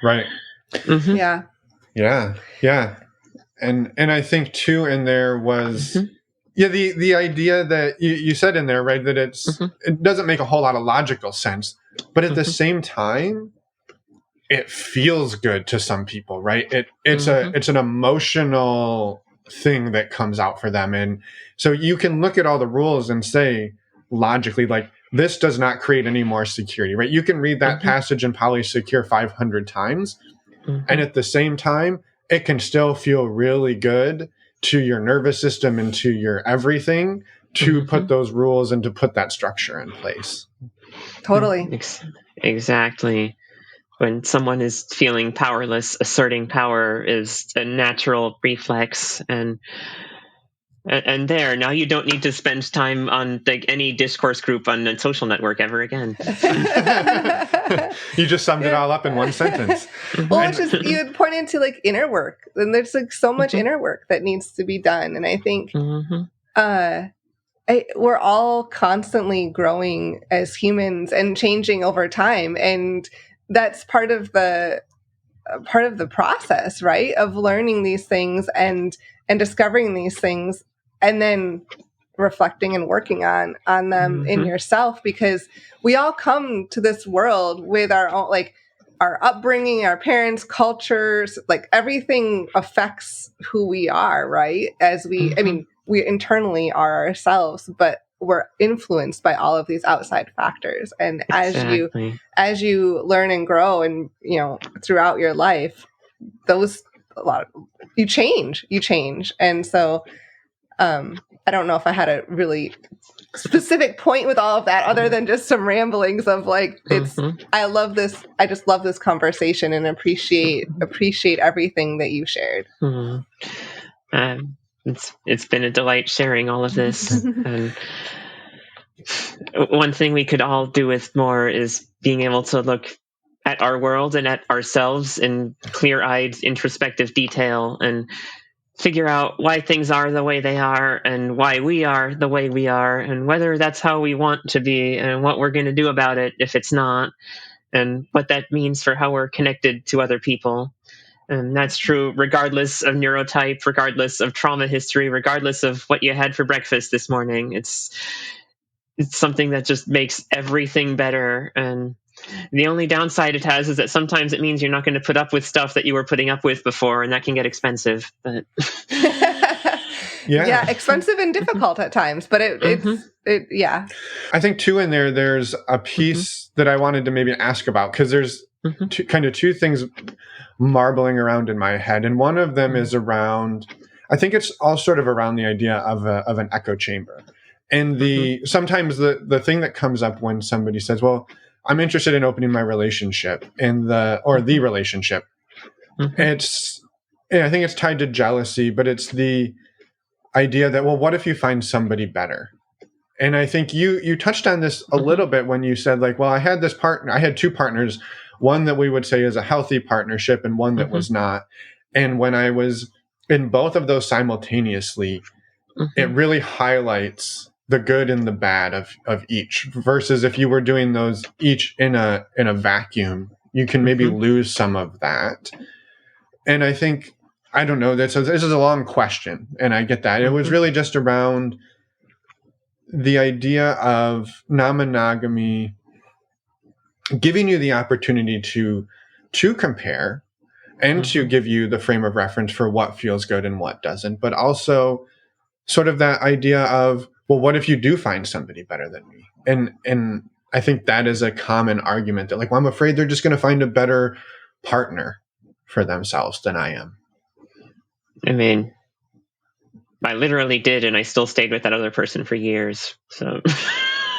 Right. Yeah. Yeah. And I think too, in there was, the idea that you said in there, right, that it doesn't make a whole lot of logical sense, but at the same time, it feels good to some people, right? It's an emotional thing that comes out for them. And so you can look at all the rules and say logically, like, this does not create any more security, right? You can read that passage in Polysecure 500 times. And at the same time, it can still feel really good to your nervous system and to your everything to put those rules and to put that structure in place. Totally. Exactly. When someone is feeling powerless, asserting power is a natural reflex. And there, now you don't need to spend time on any discourse group on a social network ever again. You just summed it all up in one sentence. Well, it's just, you had pointed to inner work, and there's so much inner work that needs to be done. And I think we're all constantly growing as humans and changing over time. And that's part of the process, right? Of learning these things and discovering these things, and then reflecting and working on them in yourself, because we all come to this world with our own, our upbringing, our parents, cultures, everything affects who we are, right? As we, we internally are ourselves, but we're influenced by all of these outside factors. And as you learn and grow and, throughout your life, you change. And so, I don't know if I had a really specific point with all of that, other than just some ramblings of I love this. I just love this conversation and appreciate everything that you shared. It's been a delight sharing all of this. And one thing we could all do with more is being able to look at our world and at ourselves in clear-eyed, introspective detail and figure out why things are the way they are and why we are the way we are and whether that's how we want to be and what we're going to do about it if it's not. and what that means for how we're connected to other people. And that's true regardless of neurotype, regardless of trauma history, regardless of what you had for breakfast this morning. It's something that just makes everything better. And the only downside it has is that sometimes it means you're not going to put up with stuff that you were putting up with before, and that can get expensive. But yeah, expensive and difficult at times, but it yeah. I think too in there's a piece that I wanted to maybe ask about, because there's two things marbling around in my head, and one of them is around, I think it's all sort of around the idea of an echo chamber. And sometimes the thing that comes up when somebody says, well, I'm interested in opening my relationship the relationship. I think it's tied to jealousy, but it's the idea that, well, what if you find somebody better? And I think you touched on this a little bit when you said, like, well, I had two partners, one that we would say is a healthy partnership and one that was not. And when I was in both of those simultaneously, it really highlights the good and the bad of each, versus if you were doing those each in a vacuum, you can maybe lose some of that. And I think, I don't know, this is a long question, and I get that. It was really just around the idea of non-monogamy giving you the opportunity to compare and to give you the frame of reference for what feels good and what doesn't, but also sort of that idea of, well, what if you do find somebody better than me? And I think that is a common argument that, like, well, I'm afraid they're just going to find a better partner for themselves than I am. I mean, I literally did, and I still stayed with that other person for years. So,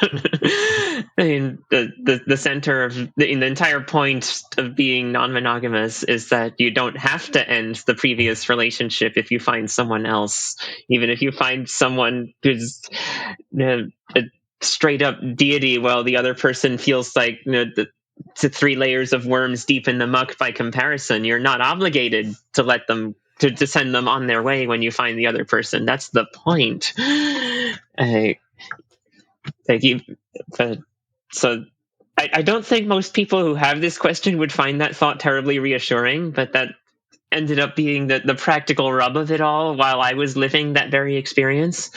I mean, the center of the entire point of being non-monogamous is that you don't have to end the previous relationship if you find someone else, even if you find someone who's a straight up deity, while the other person feels like the 3 layers of worms deep in the muck by comparison. You're not obligated to let them to send them on their way when you find the other person. That's the point. So I don't think most people who have this question would find that thought terribly reassuring, but that ended up being the practical rub of it all while I was living that very experience.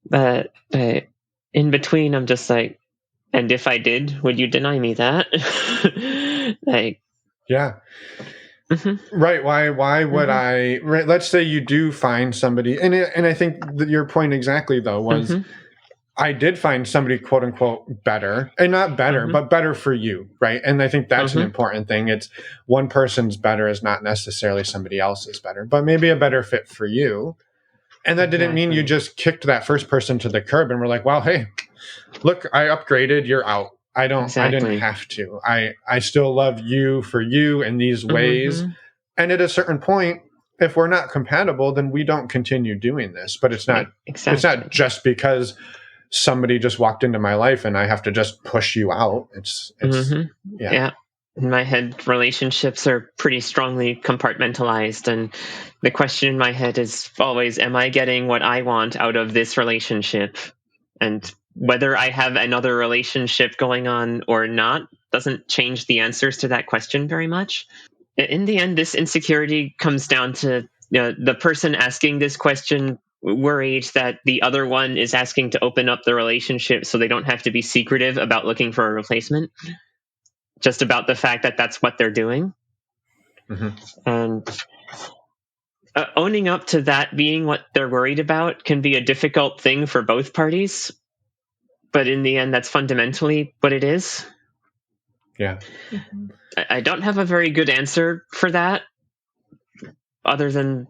But in between, I'm just like, and if I did, would you deny me that? Yeah. Right. Why would I? Right. Let's say you do find somebody, and I think that your point exactly though was, I did find somebody quote unquote better, and not better, but better for you, right? And I think that's an important thing. It's one person's better is not necessarily somebody else's better, but maybe a better fit for you. And that didn't mean you just kicked that first person to the curb and were like, well, hey, look, I upgraded, you're out. I didn't have to. I still love you for you in these ways. And at a certain point, if we're not compatible, then we don't continue doing this. But it's not it's not just because somebody just walked into my life and I have to just push you out. It's yeah. In my head, relationships are pretty strongly compartmentalized, and the question in my head is always, am I getting what I want out of this relationship? And whether I have another relationship going on or not doesn't change the answers to that question very much. In the end, this insecurity comes down to the person asking this question worried that the other one is asking to open up the relationship so they don't have to be secretive about looking for a replacement. Just about the fact that that's what they're doing. And owning up to that being what they're worried about can be a difficult thing for both parties. But in the end, that's fundamentally what it is. Yeah. I don't have a very good answer for that, other than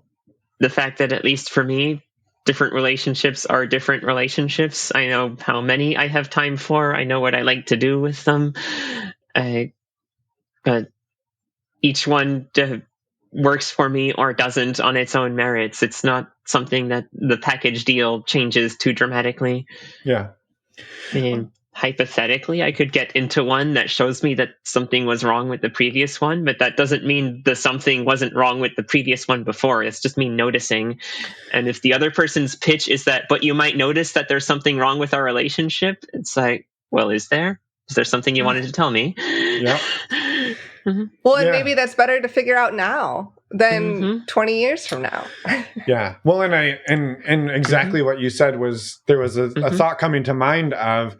the fact that, at least for me, different relationships are different relationships. I know how many I have time for. I know what I like to do with them. But each one works for me or doesn't on its own merits. It's not something that the package deal changes too dramatically. Yeah. I mean, hypothetically, I could get into one that shows me that something was wrong with the previous one, but that doesn't mean the something wasn't wrong with the previous one before. It's just me noticing. And if the other person's pitch is that, but you might notice that there's something wrong with our relationship, it's like, well, is there? Is there something you wanted to tell me? Yeah. Well, and maybe that's better to figure out now than 20 years from now. Yeah. Well, and exactly what you said was, there was a thought coming to mind of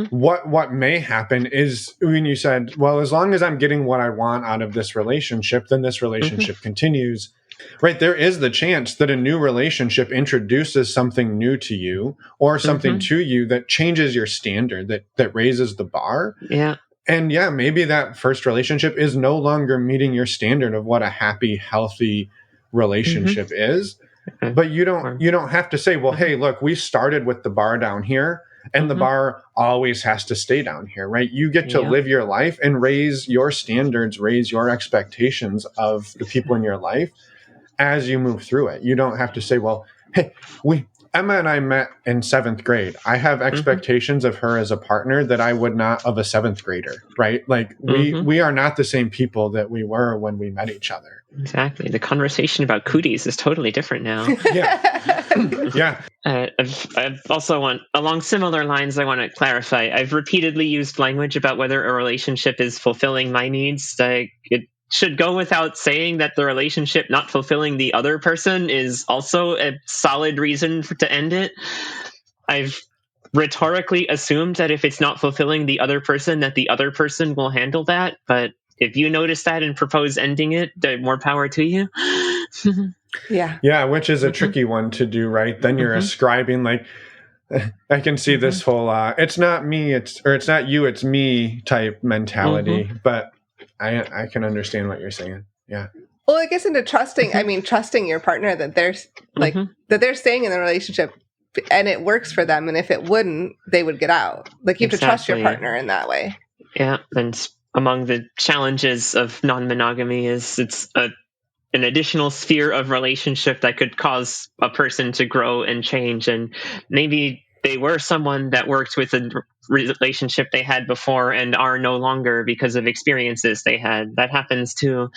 what may happen is when you said, well, as long as I'm getting what I want out of this relationship, then this relationship continues. Right. There is the chance that a new relationship introduces something new to you, or something to you that changes your standard, that raises the bar. Yeah. And yeah, maybe that first relationship is no longer meeting your standard of what a happy, healthy relationship is. But you don't have to say, well, hey, look, we started with the bar down here, and the bar always has to stay down here, right? You get to live your life and raise your standards, raise your expectations of the people in your life as you move through it. You don't have to say, well, hey, Emma and I met in 7th grade. I have expectations of her as a partner that I would not of a 7th grader, right? Like we are not the same people that we were when we met each other. Exactly. The conversation about cooties is totally different now. Yeah. I've also along similar lines, I want to clarify. I've repeatedly used language about whether a relationship is fulfilling my needs. It should go without saying that the relationship not fulfilling the other person is also a solid reason to end it. I've rhetorically assumed that if it's not fulfilling the other person, that the other person will handle that. But if you notice that and propose ending it, more power to you. Yeah, which is a tricky one to do, right? Then you're ascribing, like, I can see this whole it's not me, it's not you, it's me type mentality. But I can understand what you're saying. Yeah. Well, I guess into trusting, I mean, trusting your partner that they're like that they're staying in the relationship and it works for them. And if it wouldn't, they would get out. Like, you have to trust your partner in that way. Yeah. And among the challenges of non-monogamy is it's an additional sphere of relationship that could cause a person to grow and change. And maybe they were someone that worked with a relationship they had before and are no longer because of experiences they had. That happens too.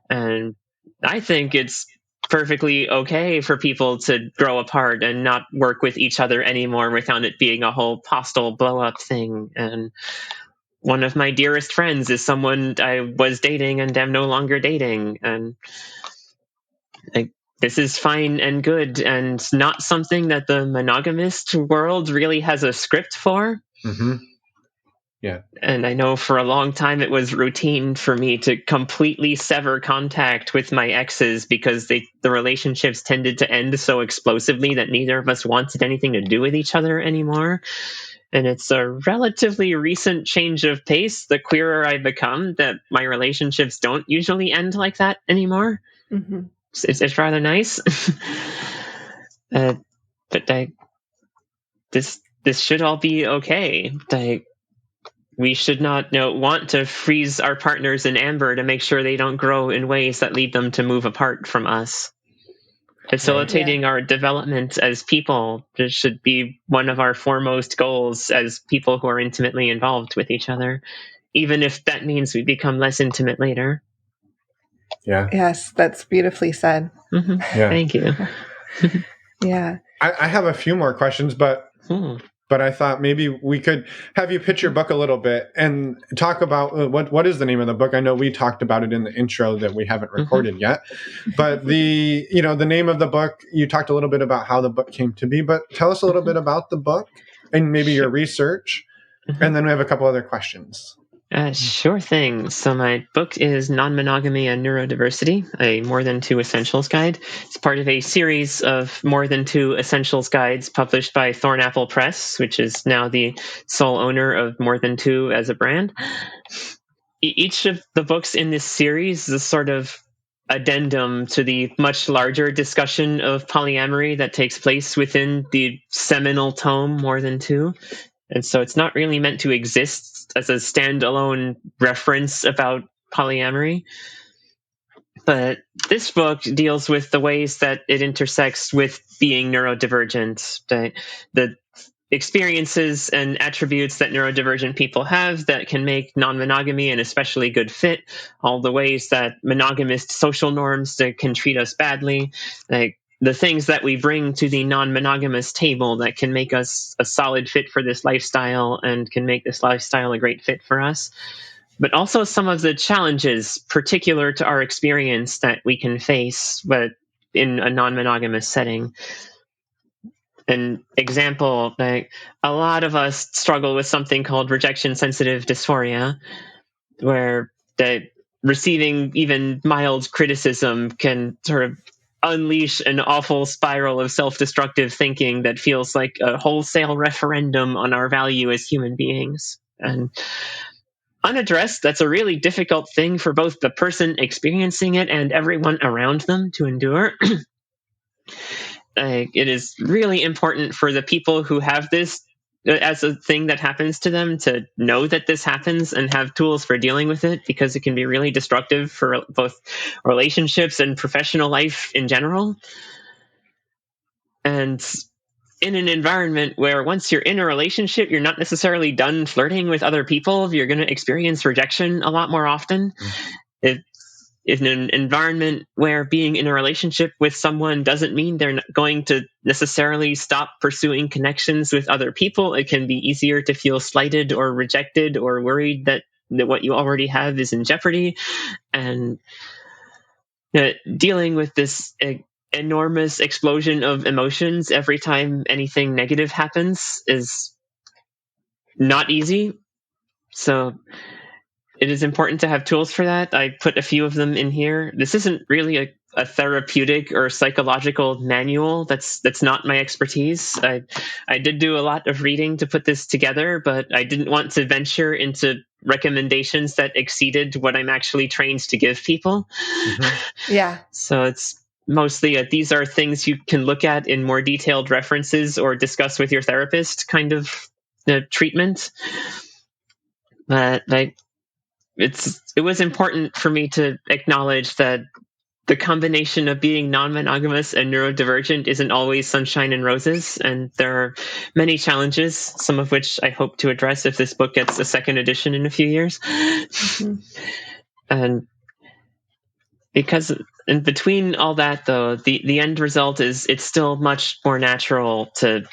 And I think it's perfectly okay for people to grow apart and not work with each other anymore without it being a whole hostile blow up thing. And one of my dearest friends is someone I was dating and am no longer dating. And this is fine and good and not something that the monogamist world really has a script for. Yeah. And I know for a long time it was routine for me to completely sever contact with my exes because the relationships tended to end so explosively that neither of us wanted anything to do with each other anymore. And it's a relatively recent change of pace, the queerer I become, that my relationships don't usually end like that anymore. It's rather nice. But this should all be okay. We should not want to freeze our partners in amber to make sure they don't grow in ways that lead them to move apart from us. Facilitating our development as people should be one of our foremost goals as people who are intimately involved with each other, even if that means we become less intimate later. Yeah. Yes, that's beautifully said. Yeah. Thank you. Yeah. I have a few more questions, but I thought maybe we could have you pitch your book a little bit and talk about what is the name of the book. I know we talked about it in the intro that we haven't recorded yet, but the name of the book, you talked a little bit about how the book came to be, but tell us a little bit about the book and maybe your research. And then we have a couple other questions. Sure thing. So my book is Non-Monogamy and Neurodiversity, a More Than Two Essentials Guide. It's part of a series of More Than Two Essentials Guides published by Thornapple Press, which is now the sole owner of More Than Two as a brand. Each of the books in this series is a sort of addendum to the much larger discussion of polyamory that takes place within the seminal tome More Than Two. And so it's not really meant to exist as a standalone reference about polyamory. But this book deals with the ways that it intersects with being neurodivergent, the experiences and attributes that neurodivergent people have that can make non-monogamy an especially good fit, all the ways that monogamist social norms that can treat us badly, like the things that we bring to the non-monogamous table that can make us a solid fit for this lifestyle and can make this lifestyle a great fit for us, but also some of the challenges particular to our experience that we can face, but in a non-monogamous setting. An example, like a lot of us struggle with something called rejection sensitive dysphoria, where receiving even mild criticism can sort of unleash an awful spiral of self-destructive thinking that feels like a wholesale referendum on our value as human beings. And unaddressed, that's a really difficult thing for both the person experiencing it and everyone around them to endure. It is really important for the people who have this as a thing that happens to them to know that this happens and have tools for dealing with it, because it can be really destructive for both relationships and professional life in general. And in an environment where once you're in a relationship, you're not necessarily done flirting with other people, you're going to experience rejection a lot more often. In an environment where being in a relationship with someone doesn't mean they're not going to necessarily stop pursuing connections with other people, it can be easier to feel slighted or rejected or worried that what you already have is in jeopardy. And dealing with this enormous explosion of emotions every time anything negative happens is not easy. So it is important to have tools for that. I put a few of them in here. This isn't really a therapeutic or psychological manual. That's not my expertise. I did do a lot of reading to put this together, but I didn't want to venture into recommendations that exceeded what I'm actually trained to give people. Mm-hmm. Yeah. So it's mostly these are things you can look at in more detailed references or discuss with your therapist kind of treatment. But it was important for me to acknowledge that the combination of being non-monogamous and neurodivergent isn't always sunshine and roses, and there are many challenges, some of which I hope to address if this book gets a second edition in a few years. Mm-hmm. And because in between all that, though, the end result is it's still much more natural to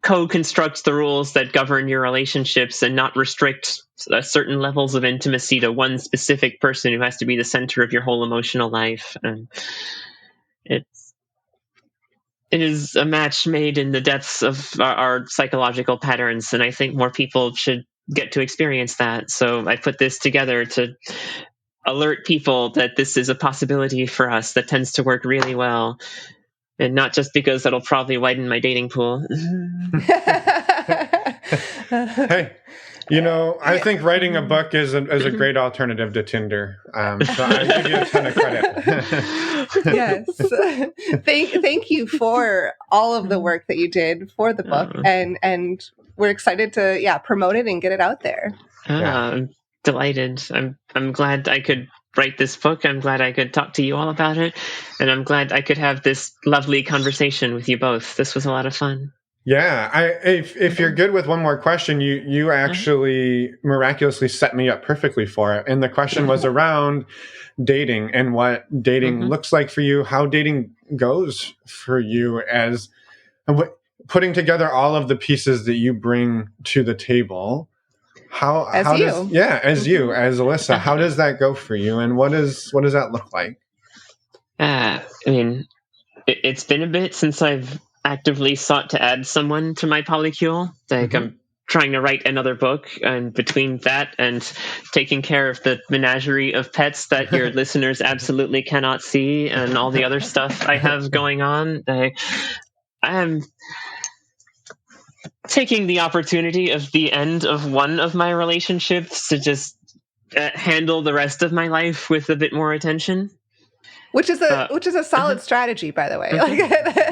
co-construct the rules that govern your relationships and not restrict certain levels of intimacy to one specific person who has to be the center of your whole emotional life. And it is a match made in the depths of our psychological patterns, and I think more people should get to experience that. So I put this together to alert people that this is a possibility for us that tends to work really well. And not just because that'll probably widen my dating pool. Hey, I think writing a book is a great alternative to Tinder. So I give you a ton of credit. Yes. Thank you for all of the work that you did for the book. And we're excited to promote it and get it out there. I'm delighted. I'm glad I could write this book. I'm glad I could talk to you all about it. And I'm glad I could have this lovely conversation with you both. This was a lot of fun. Yeah. If you're good with one more question, you actually miraculously set me up perfectly for it. And the question was around dating and what dating looks like for you, how dating goes for you as putting together all of the pieces that you bring to the table. As Alyssa, how does that go for you, and what does that look like? I mean, it's been a bit since I've actively sought to add someone to my polycule. I'm trying to write another book, and between that and taking care of the menagerie of pets that your listeners absolutely cannot see, and all the other stuff I have going on, I am taking the opportunity of the end of one of my relationships to just handle the rest of my life with a bit more attention. Which is a solid strategy, by the way.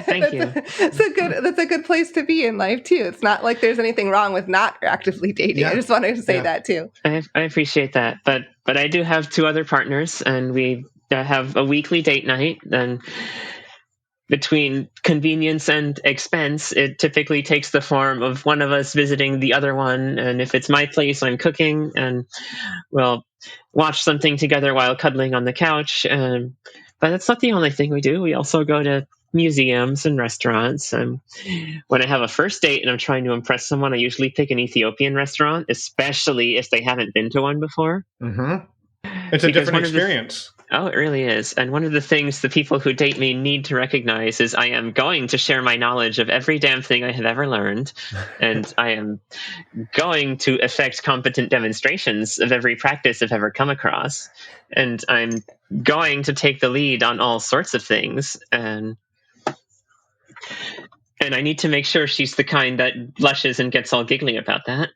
Thank you. That's a good place to be in life too. It's not like there's anything wrong with not actively dating. I just wanted to say that too. I appreciate that, but I do have two other partners, and we have a weekly date night. And between convenience and expense, it typically takes the form of one of us visiting the other one. And if it's my place, I'm cooking, and we'll watch something together while cuddling on the couch. And But that's not the only thing we do. We also go to museums and restaurants. When I have a first date and I'm trying to impress someone, I usually pick an Ethiopian restaurant, especially if they haven't been to one before. Mm-hmm. It's a different experience. It really is. And one of the things the people who date me need to recognize is I am going to share my knowledge of every damn thing I have ever learned. And I am going to effect competent demonstrations of every practice I've ever come across. And I'm going to take the lead on all sorts of things. And I need to make sure she's the kind that blushes and gets all giggly about that.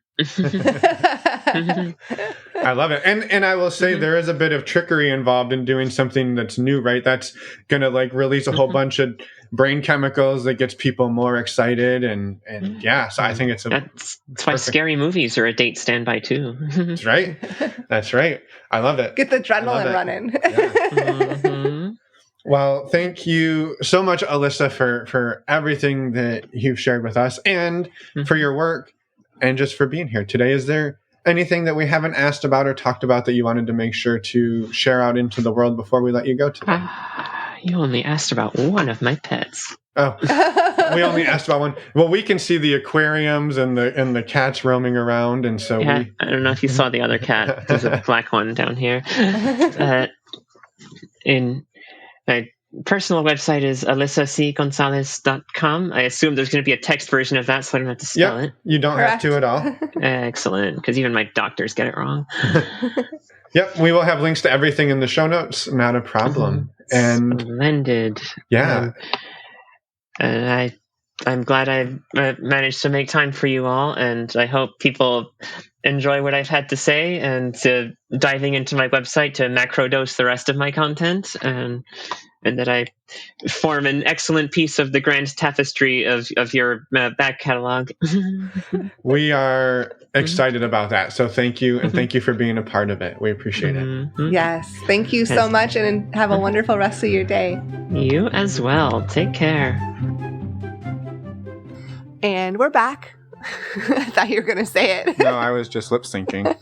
I love it. And I will say there is a bit of trickery involved in doing something that's new, right? That's going to like release a whole bunch of brain chemicals that gets people more excited. And yeah, so I think that's why scary movies are a date standby too. That's right. That's right. I love it. Get the adrenaline running. Yeah. Well, thank you so much, Alyssa, for everything that you've shared with us and for your work and just for being here today. Is there anything that we haven't asked about or talked about that you wanted to make sure to share out into the world before we let you go today? You only asked about one of my pets. Oh, we only asked about one. Well, we can see the aquariums and the cats roaming around, and so I don't know if you saw the other cat. There's a black one down here. In my personal website is alyssacgonzalez.com. I assume there's going to be a text version of that, so I don't have to spell it. You don't have to at all. Excellent, because even my doctors get it wrong. Yep, we will have links to everything in the show notes. Not a problem. And splendid. Yeah. And I'm glad I managed to make time for you all, and I hope people enjoy what I've had to say and diving into my website to macrodose the rest of my content, and that I form an excellent piece of the grand tapestry of your back catalog. We are excited about that. So thank you, and thank you for being a part of it. We appreciate it. Yes. Thank you so much, and have a wonderful rest of your day. You as well. Take care. And we're back. I thought you were going to say it. No, I was just lip syncing.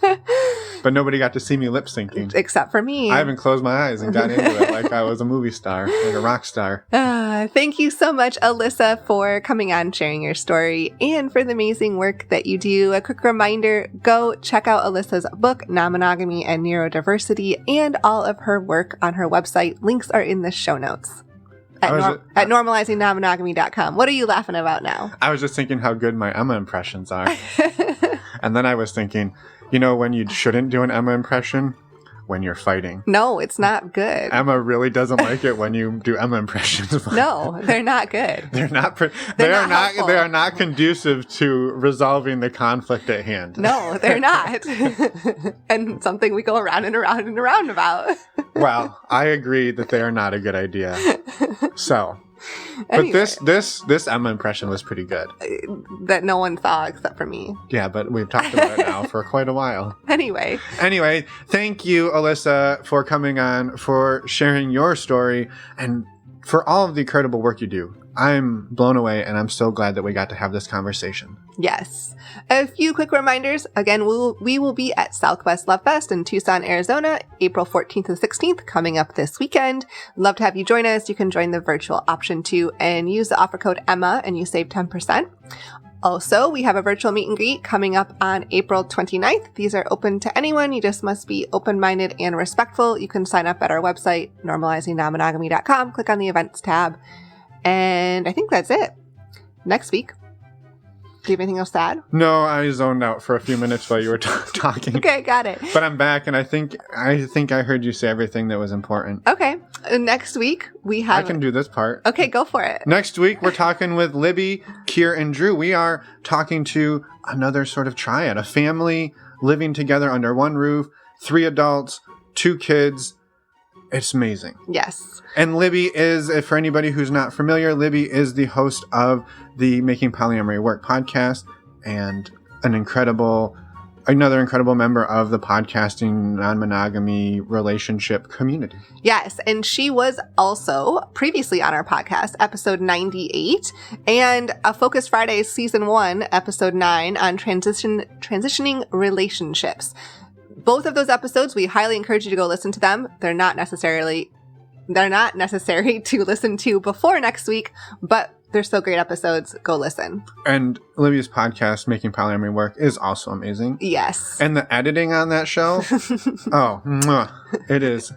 But nobody got to see me lip syncing. Except for me. I haven't closed my eyes and got into it like I was a movie star, like a rock star. Thank you so much, Alyssa, for coming on, sharing your story, and for the amazing work that you do. A quick reminder, go check out Alyssa's book, Non-Monogamy and Neurodiversity, and all of her work on her website. Links are in the show notes. At normalizingnonmonogamy.com. What are you laughing about now? I was just thinking how good my Emma impressions are. And then I was thinking, you know when you shouldn't do an Emma impression? When you're fighting. No, it's not good. Emma really doesn't like it when you do Emma impressions. No, they're not good. They are not conducive to resolving the conflict at hand. No, they're not. And something we go around and around and around about. Well, I agree that they are not a good idea. So, anyway. But this Emma impression was pretty good. That no one saw except for me. Yeah, but we've talked about it now for quite a while. Anyway, thank you, Alyssa, for coming on, for sharing your story, and for all of the incredible work you do. I'm blown away, and I'm so glad that we got to have this conversation. Yes. A few quick reminders. Again, we will be at Southwest Love Fest in Tucson, Arizona, April 14th and 16th, coming up this weekend. Love to have you join us. You can join the virtual option too and use the offer code EMMA and you save 10%. Also, we have a virtual meet and greet coming up on April 29th. These are open to anyone. You just must be open-minded and respectful. You can sign up at our website, normalizingnonmonogamy.com. Click on the events tab. And I think that's it. Next week. Do you have anything else to add? No, I zoned out for a few minutes while you were talking. Okay, got it. But I'm back, and I think I heard you say everything that was important. Okay. Next week, we have... I can do this part. Okay, go for it. Next week, we're talking with Libby, Kier, and Drew. We are talking to another sort of triad, a family living together under one roof, 3 adults, 2 kids. It's amazing. Yes. And Libby is, for anybody who's not familiar, Libby is the host of the Making Polyamory Work podcast and another incredible member of the podcasting non-monogamy relationship community. Yes, and she was also previously on our podcast, episode 98, and a Focus Fridays season 1, episode 9 on transitioning relationships. Both of those episodes, we highly encourage you to go listen to them. They're not necessarily they're not necessary to listen to before next week, but they're still great episodes. Go listen. And Olivia's podcast, Making Polyamory Work, is also amazing. Yes. And the editing on that show, mwah, it is.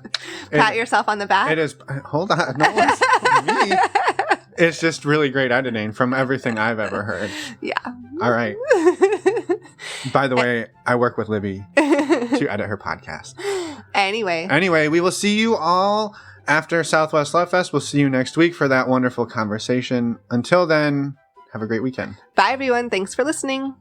Pat yourself on the back. It is. Hold on. No, it's me. It's just really great editing from everything I've ever heard. Yeah. All right. By the way, I work with Libby to edit her podcast. Anyway, we will see you all after Southwest Love Fest. We'll see you next week for that wonderful conversation. Until then, have a great weekend. Bye, everyone. Thanks for listening.